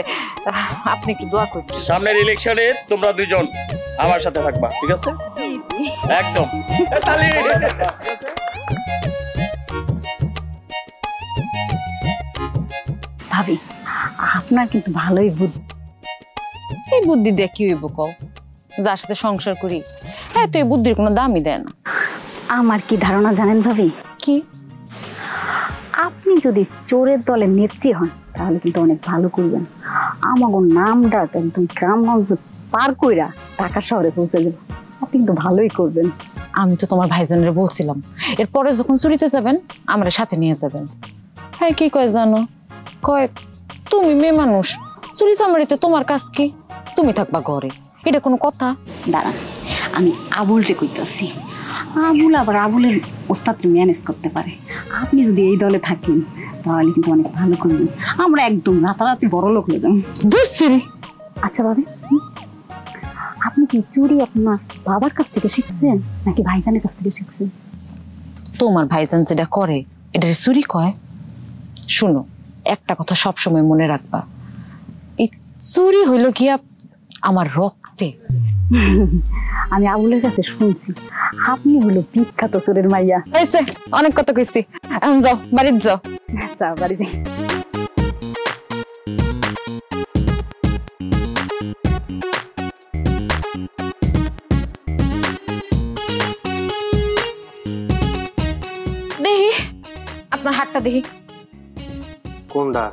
আপনি কি দোয়া করবেন? সামনের ইলেকশনে তোমরা দুজন আমার সাথে থাকবা, ঠিক আছে? একদম। ভাবি আপনার কিন্তু ভালোই বুদ্ধি। এই বুদ্ধি দিয়ে কি হইব কও? যার সাথে সংসার করি হ্যাঁ তো এই বুদ্ধির কোনো দামই দেয় না। আমার কি ধারণা জানেন ভাবি? কি? আপনি যদি চোরের দলের নেত্রী হন তাহলে কিন্তু অনেক ভালো করবেন। আমাকে নাম ডাক একদম গ্রামগঞ্জ পার কইরা ঢাকা শহরে পৌঁছে যাবে। আপনি কিন্তু ভালোই করবেন। আমি তো তোমার ভাইজানের বলছিলাম এরপরে যখন চুরিতে যাবেন আমার সাথে নিয়ে যাবেন। হ্যাঁ কি কয় জানো? কয় তুমি মেয়ে মানুষ, চুরি চামারিতে তোমার কাজ কি? তুমি থাকবা ঘরে। এটা কোনো কথা? দাঁড়ান আমি আবুলকে কইতাছি। আবুল আবার আবুলের ওস্তাদকে ম্যানেজ করতে পারে। আপনি যদি এই দলে থাকেন তাহলে কিন্তু অনেক ভালো করবেন। আমরা একদম রাতারাতি বড় লোক হয়ে যাবো। আচ্ছা ভাবি, আপনি কি চুরি আপনার বাবার কাছ থেকে শিখছেন নাকি ভাইজানের কাছ থেকে শিখছেন? তোমার ভাইজান যেটা করে এটা চুরি কয়? শুনো, একটা কথা সবসময় মনে রাখবা, এই চুরি হইল কি আমার রক্তে। আমি আবুলের কাছে শুনছি আপনি হলো বিখ্যাত চোরের মাইয়া। হয়েছে, অনেক কথা কইছি, এখন যাও বাড়িতে যাও। আচ্ছা বাড়িতে। দেখি আপনার হাতটা দেখি। কোনটা?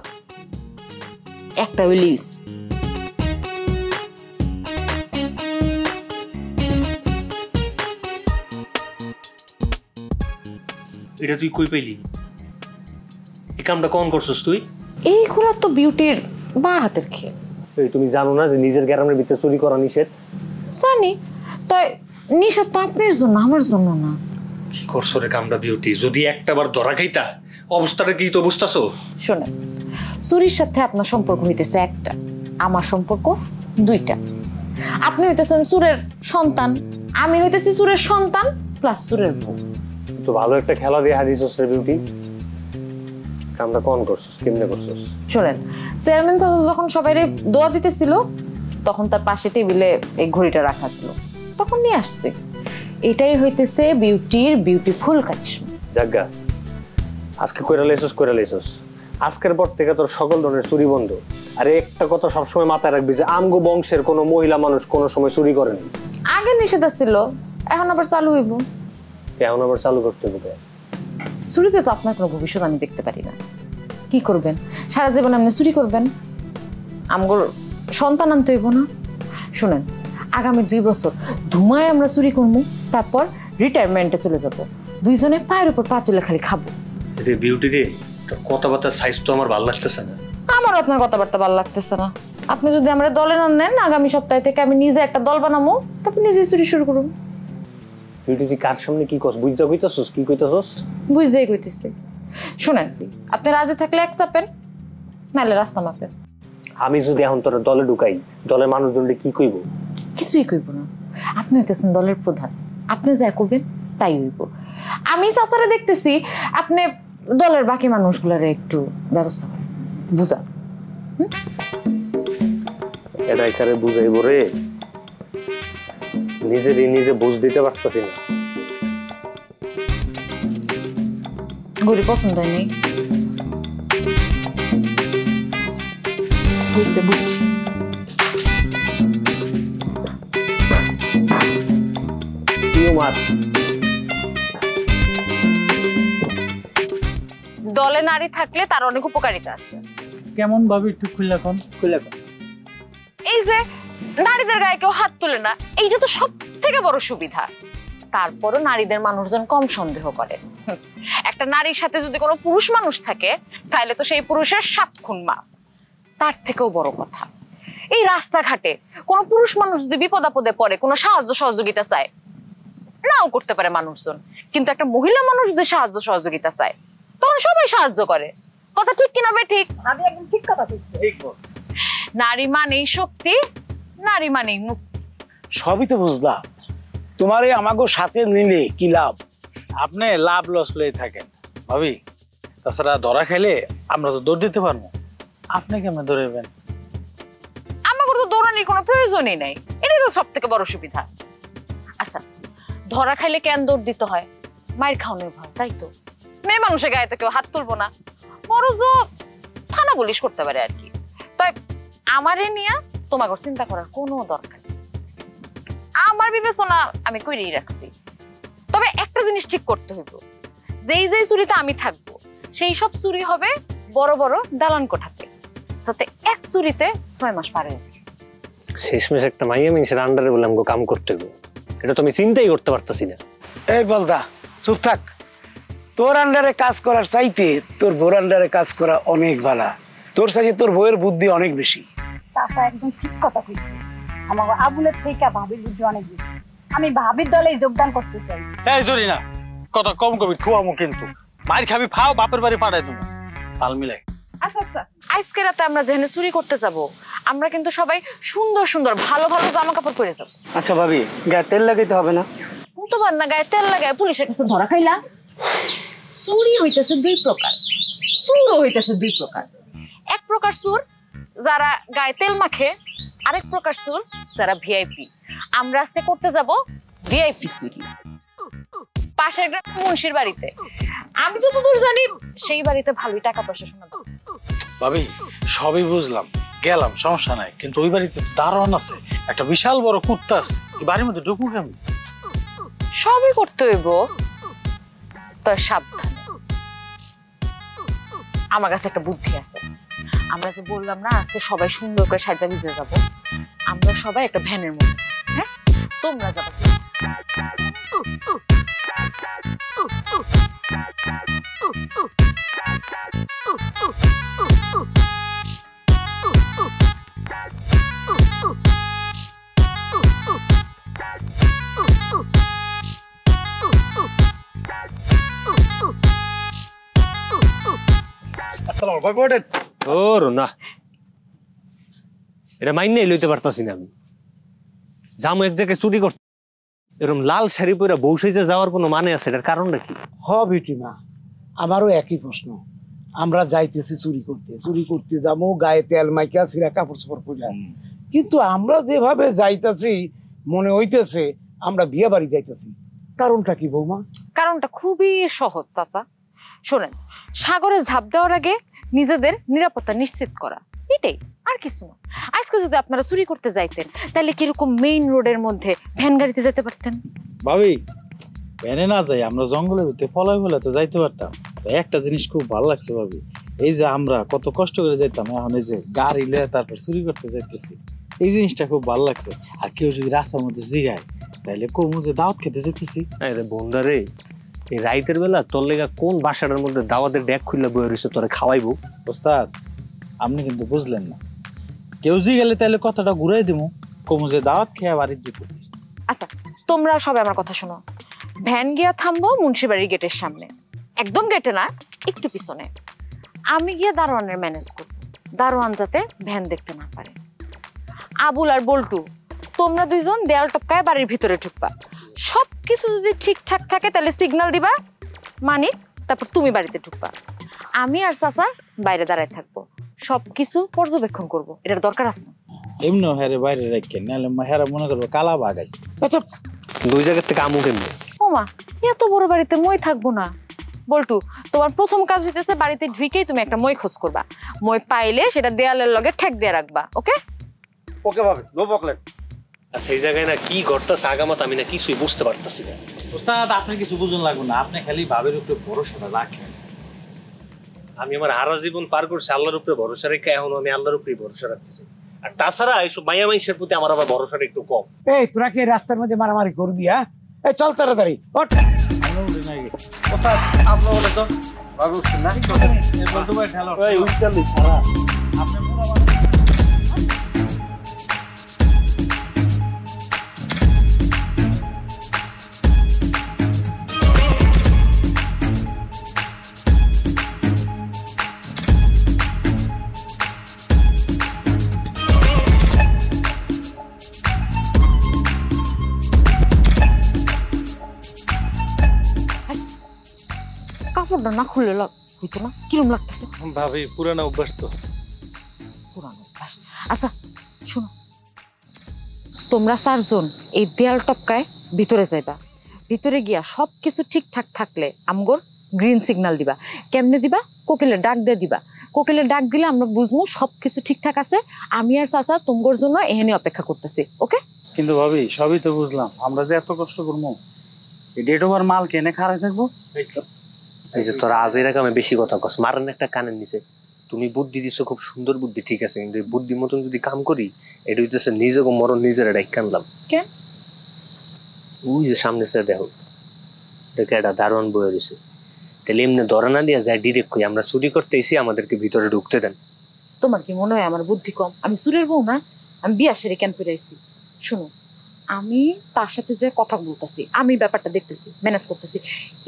একটা উইলিস। এটা তুই কই পাইলি? এই কামটা কোন করছস তুই? এইগুলো তো বিউটির বা হাতের খেয়ে। এই তুমি জানো না যে নিজের গ্রামের ভিতরে চুরি করা নিষেধ? জানি, তাই নিষেধ তো আপনার জন্য, আমার জন্য না। কি করছো রে কামটা বিউটি? যদি একটাবার ধরা খাইতা অবস্থাটা কি তো বুঝতাছো? শোনেন, চুরির সাথে আপনার সম্পর্ক হইতেছে একটা, আমার সম্পর্ক দুইটা। আপনি হইতেছেন চুরের সন্তান, আমি হইতেছি চুরের সন্তান প্লাস চুরের বউ। তো ভালো একটা খেলা দিয়ে হারিয়েছস রে বিউটি। কামটা কোন করছস, কেমনে করছস? শোনেন, চেয়ারম্যান চাচা যখন সবাইরে দোয়া দিতেছিল তখন তার পাশে টেবিলে এই ঘড়িটা রাখা ছিল, তখন নিয়ে আসছে। এটাই হইতেছে বিউটির বিউটিফুল কারিশমা। জাগা, আজকে কইরা লেছস। আজকের পর থেকে তোর সকল ধরনের চুরি বন্ধ। আর একটা কথা সবসময় মাথায় রাখবি যে আমগো বংশের কোনো মহিলা মানুষ কোনো সময় চুরি করেনি। আগে নিষেধ ছিল, এখন আবার চালু হইব। এখন আবার চালু করতে হবে? চুরিতে তো আপনার কোনো ভবিষ্যৎ আমি দেখতে পারি না। কি করবেন সারা জীবন? আপনি চুরি করবেন? আমগোর সন্তান আনতে হইব না? শুনেন, আগামী 2 বছর ধুমায় আমরা চুরি করবো, তারপর রিটায়ারমেন্টে চলে যাব। দুইজনে পায়ের উপর পা তুলে খালি খাবো। রে বিউটি রে, তোর কথাবার্তার সাইজ তো আমার ভালো লাগতেছে না। আমার আপনার কথাবার্তা ভালো লাগতেছে না। আপনি যদি আমরা দলে না নেন, আগামী সপ্তাহ থেকে আমি নিজে একটা দল বানাবো, তারপর নিজেই চুরি শুরু করবো। বিউটি তুই কার সামনে কি কস? বুঝতে কইতাছস? কি কইতাছস? বুঝতেই কইতেছি। শুনেন, আপনি রাজি থাকলে এক চাপেন, নাহলে রাস্তা মাপেন। আমি যদি এখন তোর দলে ঢুকাই, দলের মানুষজনকে কি কইব? কিছুই কইব না। আপনি হইতেছেন দলের প্রধান, আপনি যা করবেন তাই হইব। আমি চাচারে দেখতেছি, আপনি দলের বাকি মানুষগুলারে একটু ব্যবস্থা করেন, বুঝা। এটাই কারে বুঝাইব রে? নিজে বুঝ দিতে পারতাছি না। গরি পছন্দ হয় নাই? হইছে, বুঝছি। দলে নারী থাকলে তার অনেক উপকারিতা আছে। কেমন ভাবে একটু খুলে কোন? এই যে নারীদের গায়ে কেউ হাত তুলে না, এইটা তো সব থেকে বড় সুবিধা। তারপরও নারীদের মানুষজন কম সন্দেহ করে। একটা নারীর সাথে যদি কোনো পুরুষ মানুষ থাকে, তাহলে তো সেই পুরুষের 7 খুন মাফ। তার থেকেও বড় কথা, এই রাস্তাঘাটে কোনো পুরুষ মানুষ যদি বিপদ আপদে পড়ে, কোনো সাহায্য সহযোগিতা চায়, নাও করতে পারে মানুষজন, কিন্তু একটা মহিলা মানুষ যদি সাহায্য সহযোগিতা চায়, তখন সবাই সাহায্য করে। কথা ঠিক কিনা বে? ঠিক, আমি একদম ঠিক কথা বলছি। ঠিক বল। নারী মানেই শক্তি, নারী মানেই মুক্তি। সবই তো বুঝলাম, তোমার এই আমাকে সাথে নিলে কি লাভ? আপনি লাভ লস লয়ে থাকেন ভাবি। তাছাড়া ধরা খাইলে আমরা তো দৌড় দিতে পারবো, আপনি কেমন দৌড়াবেন? আমাকে তো দৌড়ানোর কোনো প্রয়োজনই নাই, এটাই তো সব থেকে বড় সুবিধা। আচ্ছা, ধরা খাইলে কেন দৌড় দিতে হয়? মায়ের খাওয়ানোর ভয়, তাই তো। মেয়ে মানুষের গায়ে তো কেউ হাত তুলবো না, বরঞ্চ থানা পুলিশ করতে পারে আর কি। তাই আমারে নিয়ে তোমাকে চিন্তা করার কোনো দরকার নেই। আমার বিবেচনা আমি কইরেই রাখছি। তবে একটা জিনিস ঠিক করতে হইব, যেই চুরিতে আমি থাকবো, সেই সব চুরি হবে বড় বড় দালান কোঠাতে, যাতে এক চুরিতে 6 মাস পার হয়ে যায়। শেষমেশ একটা মাইয়া মানুষের আন্ডারে বলে আমাকে কাম করতে হবে, এটা তো আমি চিন্তাই করতে পারতাছি না। এই বলদা, চুপ থাক। তোর আন্ডারে কাজ করার চাইতে তোর বউর আন্ডারে কাজ করা অনেক ভালো। তোর সাথে তোর বউয়ের বুদ্ধি অনেক বেশি। চাচা একদম ঠিক কথা কইছে। আমার আবুলের থেকে ভাবির বুদ্ধি অনেক বেশি। আমি ভাবির দলে যোগদান করতে চাই। এই জরি না, কথা কম কবি, ঠুয়ামু কিন্তু মার খাবি, ফাও বাপের বাড়ি পাঠাই তুমি তাল মিলাই। আচ্ছা আচ্ছা, আজকে রাতে আমরা যেখানে চুরি করতে যাব, আমরা কিন্তু সবাই সুন্দর সুন্দর ভালো ভালো জামা কাপড় পরে যাব। আচ্ছা ভাবি, গায়ে তেল লাগাইতে হবে না? তোমার না গায়ে তেল লাগায় পুলিশের কাছে ধরা খাইলা? চুরি হইতেছে 2 প্রকার, চুরও হইতেছে 2 প্রকার। এক প্রকার চুর যারা গায়ে তেল মাখে, আরেক প্রকার চুর যারা ভিআইপি। আমরা আজকে করতে যাব ভিআইপি চুরি, পাশের গ্রাম মুন্সির বাড়িতে। আমি যতদূর জানি সেই বাড়িতে ভালোই টাকা পয়সা শোনা। ভাবি সবই বুঝলাম, গেলাম, সমস্যা নাই, কিন্তু ওই বাড়িতে দারোয়ান আছে, একটা বিশাল বড় কুত্তা আছে, এই বাড়ির মধ্যে ঢুকবো কেমন? সবই করতে হইব, তো সাবধান। আমার কাছে একটা বুদ্ধি আছে। আমরা যে বললাম না আজকে সবাই সুন্দর করে সাজা গুজে যাবো, আমরা সবাই একটা ভ্যানের মধ্যে, হ্যাঁ? তোমরা যাবো। ওর না এটা মাইনে লইতে পারতাছি না আমি। যামু এক জায়গায় চুরি করতে, এরকম লাল শাড়ি পরে বউ সেজে যাওয়ার কোনো মানে আছে? এটার কারণটা কি? বিটি মা, আমারও একই প্রশ্ন। আমরা যাইতেছি চুরি করতে যাবো, গায়ে তেল মাইকা সিরা কাপড় চোপড় পরে, কিন্তু আমরা যেভাবে যাইতেছি মনে হইতেছে আমরা বিয়ে বাড়ি যাইতেছি। কারণটা কি বৌমা? কারণটা খুবই সহজ চাচা। শোনেন, সাগরে ঝাঁপ দেওয়ার আগে নিজেদের নিরাপত্তা নিশ্চিত করা, এটাই, আর কিছু না। আজকে যদি আপনারা চুরি করতে যাইতেন তাহলে কিরকম মেইন রোডের মধ্যে ভ্যান গাড়িতে যেতে পারতেন। ভাবি ভ্যানে না যাই, আমরা জঙ্গলের ভিতরে ফলাই ফলে তো যাইতে পারতাম। তো একটা জিনিস খুব ভালো লাগছে ভাবি, এই যে আমরা কত কষ্ট করে যাইতাম, এখন এই যে গাড়ি লিয়ে তারপর চুরি করতে যাইতেছি, এই জিনিসটা খুব ভালো লাগছে। আর কেউ যদি রাস্তার মধ্যে জিগায় তাহলে কমু যে দাওয়াত খেতে যেতেছি। বন্ধারে, এই রাইতের বেলা তোর লেগা কোন বাসাটার মধ্যে দাওয়াতের ডেক খুললে বয়ে রয়েছে, তোরে খাওয়াইবো? ওস্তাদ আপনি কিন্তু বুঝলেন না, কেউ জি গেলে তাহলে কথাটা ঘুরাই দিব, কমু যে দাওয়াত খেয়ে বাড়ির যেতেছি। আচ্ছা, তোমরা সবাই আমার কথা শোনো। ভ্যান গিয়া থামবো মুন্সিবাড়ির গেটের সামনে, একদম গেটে না, একটু পিছনে। আমি গিয়ে দারোয়ানের ম্যানেজ করবো, দারোয়ান যাতে ভ্যান দেখতে না পারে। আবুল আর বল্টু, তোমরা দুইজন দেয়াল টপকায় বাড়ির ভিতরে ঢুকবা। সবকিছু যদি ঠিকঠাক থাকে তাহলে সিগন্যাল দিবা, মানিক, তারপর তুমি বাড়িতে ঢুকবা। আমি আর চাচা বাইরে দাঁড়ায় থাকবো, সবকিছু পর্যবেক্ষণ করবো। এটার দরকার আছে। এমনি হ্যারে বাইরে রাখেন, নাহলে হেরা মনে করবো কালা বাঘ আইছে। দুই জায়গার থেকে আমু কেমনি? ওমা, এত বড় বাড়িতে মই থাকবো না। বল্টু, তোমার প্রথম কাজ হইতেছে বাড়িতে ঢুকেই তুমি একটা মই খোঁজ করবা। মই পাইলে সেটা দেয়ালের লগে ঠেক দিয়ে রাখবা। ওকে ওকে ভাবি, নো প্রবলেম। আচ্ছা, এই জায়গায় না কি ঘটতেছে আগামাত আমি না কিছুই বুঝতে পারতেছি না। ওস্তাদ আপনি কিছু বুঝুন লাগবে না, আপনি খালি ভাবের উপরে ভরসা রাখেন। আমি আমার হারা জীবন পার করছি আল্লাহর উপরে ভরসা রেখে, এখন আমি আল্লাহর উপরেই ভরসা রাখতেছি। আর তাছাড়া এইসব মাইয়া মাইশের প্রতি আমার আবার ভরসাটা একটু কম। এই তোরা কি রাস্তার মধ্যে মারামারি করবি? হ্যাঁ, এই চল তাড়াতাড়ি ওঠ। ওস্তাদ আপনি বলে তো ভাবি উঠছেন না, এরপর তো ভাই ঠেলো এই উঠতেলি সারা আপনি পুরো কাপড়টা না খুলে হইতো না? কিরম লাগতেছে ভাবি? পুরানো অভ্যাস তো। পুরানো অভ্যাস। আচ্ছা শোনো, তোমরা চারজন এই দেয়াল টপকায় ভিতরে যাইবা। ভিতরে গিয়া সবকিছু ঠিকঠাক থাকলে আমগর গ্রিন সিগন্যাল দিবা। কেমনে দিবা? কোকিলের ডাক দিয়ে দিবা। কোকিলের ডাক দিলে আমরা বুঝবো সবকিছু ঠিকঠাক আছে। আমি আর চাচা তোমার জন্য এখানে অপেক্ষা করতেছি। ওকে? কিন্তু ভাবি সবই তো বুঝলাম, আমরা যে এত কষ্ট করবো, এই ডেট ওভার মাল কেনে খারাই থাকবো। এই যে তোরা আজ এরকম বেশি কথা কস, মারেন একটা কানের নিচে। তুমি বুদ্ধি দিছো, খুব সুন্দর বুদ্ধি, ঠিক আছে, কিন্তু বুদ্ধি মতন যদি কাম করি, এটা হইতেছে নিজেকে মরণ নিজের ডাইক কানলাম। কেন? ওই যে সামনে সে দেখো, দেখে একটা দারোয়ান বয়ে রয়েছে। তাহলে এমনি ধরা না দিয়া যায় ডিরেক্ট কই আমরা চুরি করতে এসে আমাদেরকে ভিতরে ঢুকতে দেন। তোমার কি মনে হয় আমার বুদ্ধি কম? আমি চুরের বউ না? আমি বিয়া সেরে কেন ফিরে আইছি। শুনো, আমি তার সাথে যে কথা বলতেছি, আমি ব্যাপারটা দেখতেছি, ম্যানেজ করতেছি,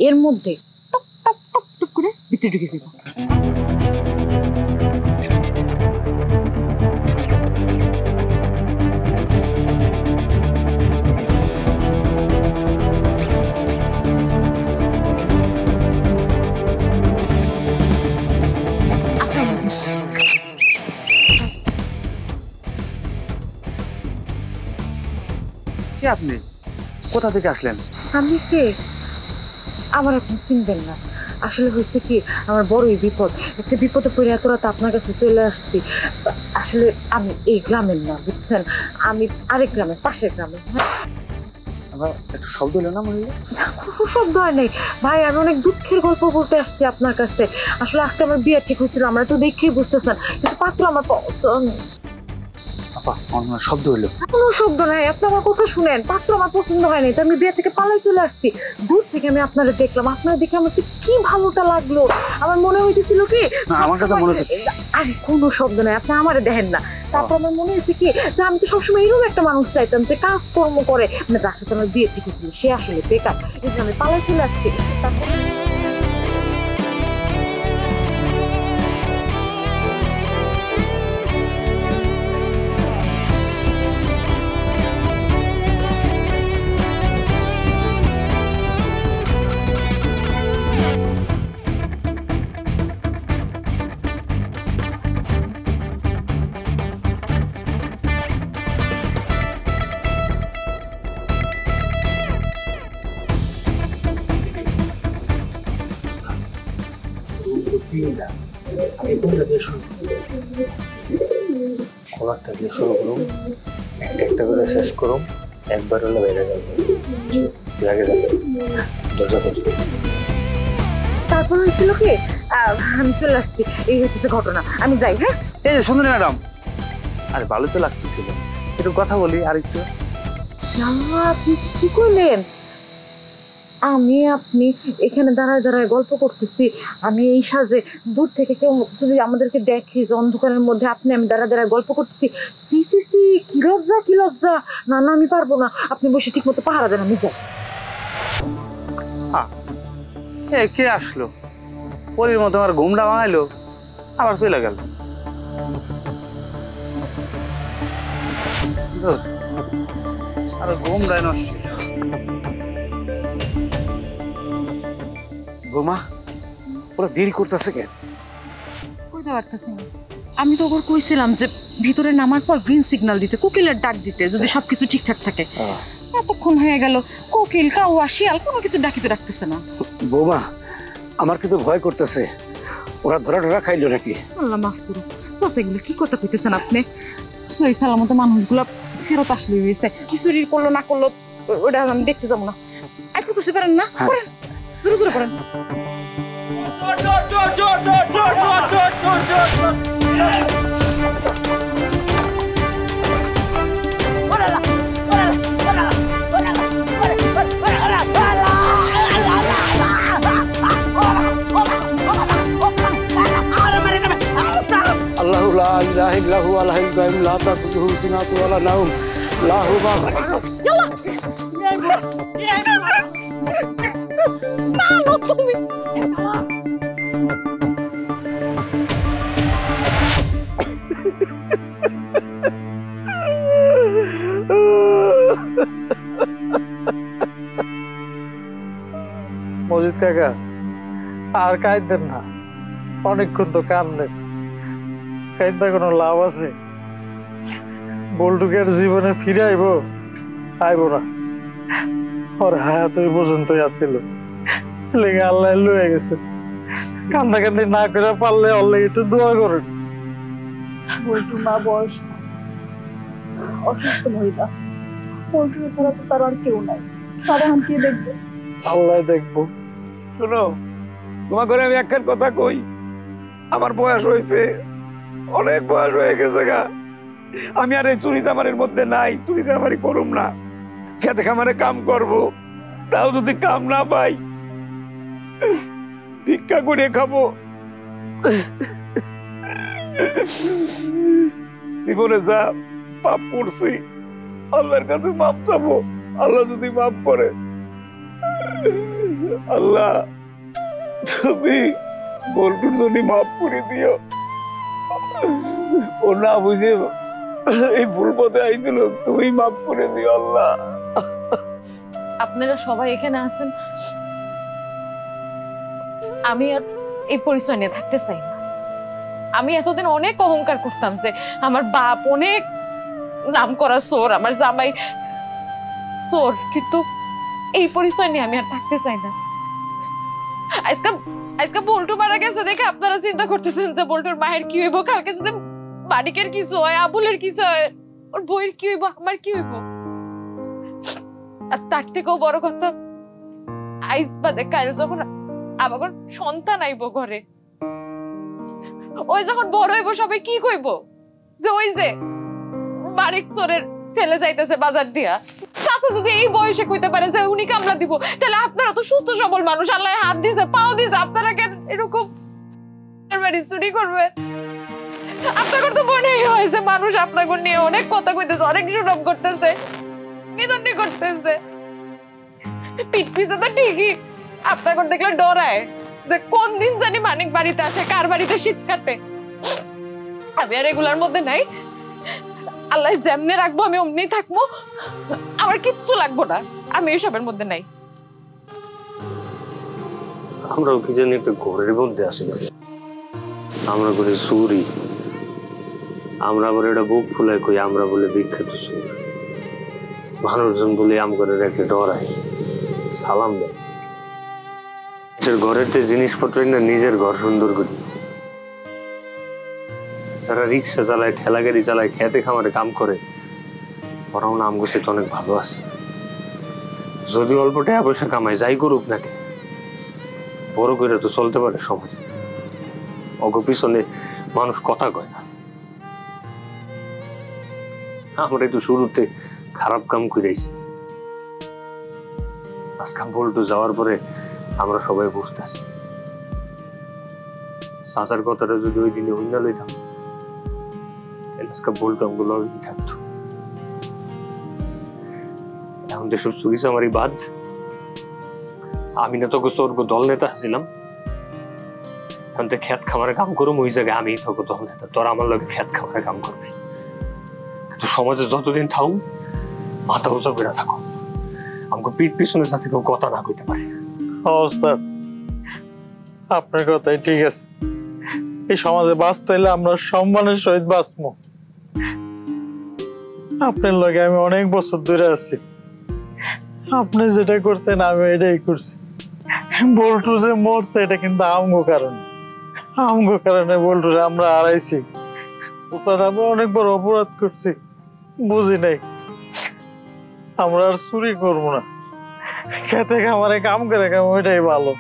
এর মধ্যে টপ টপ টপ টপ করে ভিতরে ঢুকে যাবো। কে আপনি? কোথা থেকে আসলেন? আমি কে? আমার আপনি চিনবেন না। আসলে হয়েছে কি, আমার বড়ই বিপদ। একটা বিপদে পড়ে এত রাত আপনার কাছে চলে আসছি। আসলে আমি এই গ্রামের না, বুঝছেন, আমি আরেক গ্রামের, পাশের গ্রামের। একটু শব্দ হলো না মনে হলো? কোনো শব্দ হয় নাই ভাই, আমি অনেক দুঃখের গল্প বলতে আসছি আপনার কাছে। আসলে আজকে আমার বিয়ে ঠিক হয়েছিল, আমরা তো দেখেই বুঝতেছেন, কিন্তু পাত্র আমার শব্দ হলো? কোনো শব্দ নাই, আপনি আমার কথা শুনেন। পাত্র আমার পছন্দ হয়নি, তো আমি বিয়ে থেকে পালাই চলে আসছি। দূর থেকে আমি আপনারা দেখলাম, আপনারা দেখে আমার কি ভালোটা লাগলো। আমার মনে হইতেছিল কি, আমার কাছে মনে হচ্ছে আরে কোনো শব্দ নাই, আপনি আমারে দেখেন না। তারপর আমার মনে হয়েছে কি, যে আমি তো সবসময় এরকম একটা মানুষ চাইতাম যে কাজকর্ম করে, মানে যার সাথে আমার বিয়ে ঠিক হয়েছিল সে আসলে বেকার, এই যে আমি পালাই চলে আসছি। তারপর তিনটা, আমি কোনটা দিয়ে শুরু করব? কোনটা দিয়ে শুরু করুন, একটা একটা করে শেষ করুন, একবার হলে বাইরে যাবে। তুই আগে যাবে, দরজা খুলবে। তারপর হয়েছিল কি আমি চলে আসছি, এই হচ্ছে ঘটনা, আমি যাই। হ্যাঁ এই যে সুন্দরী ম্যাডাম, আরে ভালো তো লাগতেছিল, একটু কথা বলি আর একটু। আপনি কি করলেন? আমি আপনি এখানে দাঁড়ায় দাঁড়ায় গল্প করতেছি, আমি এই সাজে, দূর থেকে কেউ যদি আমাদেরকে দেখে যে অন্ধকারের মধ্যে আপনি আমি দাঁড়ায় দাঁড়ায় গল্প করতেছি, সি সি সি, কি লজ্জা কি লজ্জা। না না আমি পারবো না, আপনি বসে ঠিক মতো পাহারা দেন, আমি যাই। কে আসলো? পরির মতো আমার ঘুমটা ভাঙাইলো, আবার চলে গেল। আর ঘুমটাই নষ্ট। ঘুমা ওরা দেরি করতেছে কেন? কইতে পারতেছি না, আমি তো ওর কইছিলাম যে ভিতরে নামার পর গ্রিন সিগন্যাল দিতে, কোকিলের ডাক দিতে, যদি সবকিছু ঠিকঠাক থাকে। এতক্ষণ হয়ে গেল, কোকিল কাউয়া শিয়াল কোনো কিছু ডাকিতে রাখতেছে না। বৌমা, আমার কিন্তু ভয় করতেছে, ওরা ধরা ধরা খাইলো নাকি? আল্লাহ মাফ করো, এগুলো কি কথা কইতেছেন আপনি? সই সালামত মানুষগুলো ফেরত আসলে হয়েছে, কিছুরি করলো না করলো ওটা আমি দেখতে যাবো না। একটু বুঝতে পারেন না, করেন জোরে জোরে করেন। আল্লাহু লা ইলাহা ইল্লাহু আল হাইয়ুল কাইয়ুম লা তাখুযুহু সিনাতুন ওয়া লা নাওম লাহু মা তুমি মজিদ কাকা আর কাঁদতেন না, অনেকক্ষণ তো কাঁদলেন, কাঁদতে কোনো লাভ আছে? বল্টুকে আর জীবনে ফিরে আইব না, ওর হায়াত ওই পর্যন্তই আসছিল, লেগে আল্লাহ লয়ে গেছে। কান্দাকান্দি না করে পারলে আল্লাহ একটু দোয়া করেন। বল্টু মা বয়স অসুস্থ মহিলা, বল্টু ছাড়া তো তার আর কেউ নাই, তারা কে দেখবে? আল্লাহ দেখবো। শোনো, তোমার ঘরে আমি একখান কথা কই, আমার বয়স হয়েছে, অনেক বয়স হয়ে গেছে গা, আমি আর এই চুরি চামারের মধ্যে নাই, চুরি চামারি করুম না, খেতে খামারে কাম করব, তাও যদি কাম না পাই ভিক্ষা করে খাবো। জীবনে যা পাপ করছি আল্লাহর কাছে মাপ চাবো, আল্লাহ যদি মাপ করে। আল্লাহ তুমি বল্টুর জন্য মাফ করে দিও, ও না বুঝে এই ভুল পথে আইছিল, তুমি মাফ করে দিও আল্লাহ। আপনারা সবাই এখানে আছেন, আমি আর এই পরিচয় নিয়ে থাকতে চাই না। আমি এতদিন অনেক অহংকার করতাম যে আমার বাপ অনেক নাম করা চোর, আমার জামাই চোর, কিন্তু এই পরিচয় নিয়ে আমি আর থাকতে চাই না। আজকে বল্টু মারা গেছে দেখে আপনারা চিন্তা করতেছেন যে বল্টুর মায়ের কি হইব, কালকে যদি মানিকের কিছু হয়, আবুলের কিছু হয়, ওর বইয়ের কি হইব, আমার কি হইব। আর তার থেকেও বড় কথা, আইস বাদে কাল যখন আমার সন্তান আইব ঘরে, ওই যখন বড় হইব সবাই কি কইব যে ওই যে মানিক চোরের ছেলে যাইতেছে বাজার দিয়া। চাচা যদি এই বয়সে কইতে পারে যে উনি কামলা দিব, তাহলে আপনারা তো সুস্থ সবল মানুষ, আল্লাহ হাত দিছে পাও দিছে, আপনারা কেন এরকম চুরি করবেন? আপনাদের তো মনে হয়েছে মানুষ আপনাদের নিয়ে অনেক কথা কইতেছে, অনেক সুনাম করতেছে, নিদন্ডি করতেছে, পিঠ পিছে তো ঠিকই আপনাদের দেখলে ডরায় যে কোন দিন জানি মানিক বাড়িতে আসে, কার বাড়িতে শীত কাটে। আমি আর এগুলার মধ্যে নাই, আল্লাহ যেমনে রাখবো আমি অমনি থাকবো, আমার কিচ্ছু লাগবো না, আমি এইসবের মধ্যে নাই। আমরাও কি জানি একটা ঘরের মধ্যে আসি, আমরা করি চুরি, আমরা আবার এটা বুক ফুলাই কই আমরা বলে বিখ্যাত চোর, মানুষজন বলে আম করে রেখে ডরাই, সালাম দেয়। ঘরের যে জিনিসপত্র না নিজের ঘর সুন্দর করি, যারা রিক্সা চালায়, ঠেলা গাড়ি চালায়, খেতে খামারে কাম করে, ওরাও নাম করছে তো অনেক ভালো আছে। যদি অল্প টাকা পয়সা কামায়, যাই করুক নাকি, বড় করে তো চলতে পারে সমাজে। অগ পিছনে মানুষ কথা কয় না। আমরা একটু শুরুতে খারাপ কাম করেছি, আজকাল বল্টু যাওয়ার পরে আমরা সবাই বুঝতেছি। চাচার কথাটা যদি ওই দিনে হইনা লইতাম, আজকাল বল্টু আমগুলো থাকতো। এখন দেশের চুরি চামারি বাদ, আমি না তোকে চোর দল নেতা ছিলাম, এখন তো খেত খামারে কাম করুম, ওই জায়গায় আমি তোকে দল নেতা, তোর আমার লোকে খেত খামারে কাম করবি। তো সমাজে যতদিন থাও মাথা উঁচা করে থাকো, আমাকে পিঠ পিছনে যাতে কেউ কথা না কইতে পারে। ওস্তাদ, আপনার কথাই ঠিক আছে। এই সমাজে বাঁচতে হইলে আমরা সম্মানের সহিত বাঁচবো। আপনার লগে আমি অনেক বছর ধরে আছি, আপনি যেটা করছেন আমি এটাই করছি। বল্টু যে মরছে এটা কিন্তু আমগো কারণে বল্টুরে আমরা হারাইছি। ওস্তাদ, আমি অনেক বড় অপরাধ করছি, বুঝি নাই। আমরা আর চুরি করবো না, খেতে খামারে কাম করে খাবো, এটাই ভালো।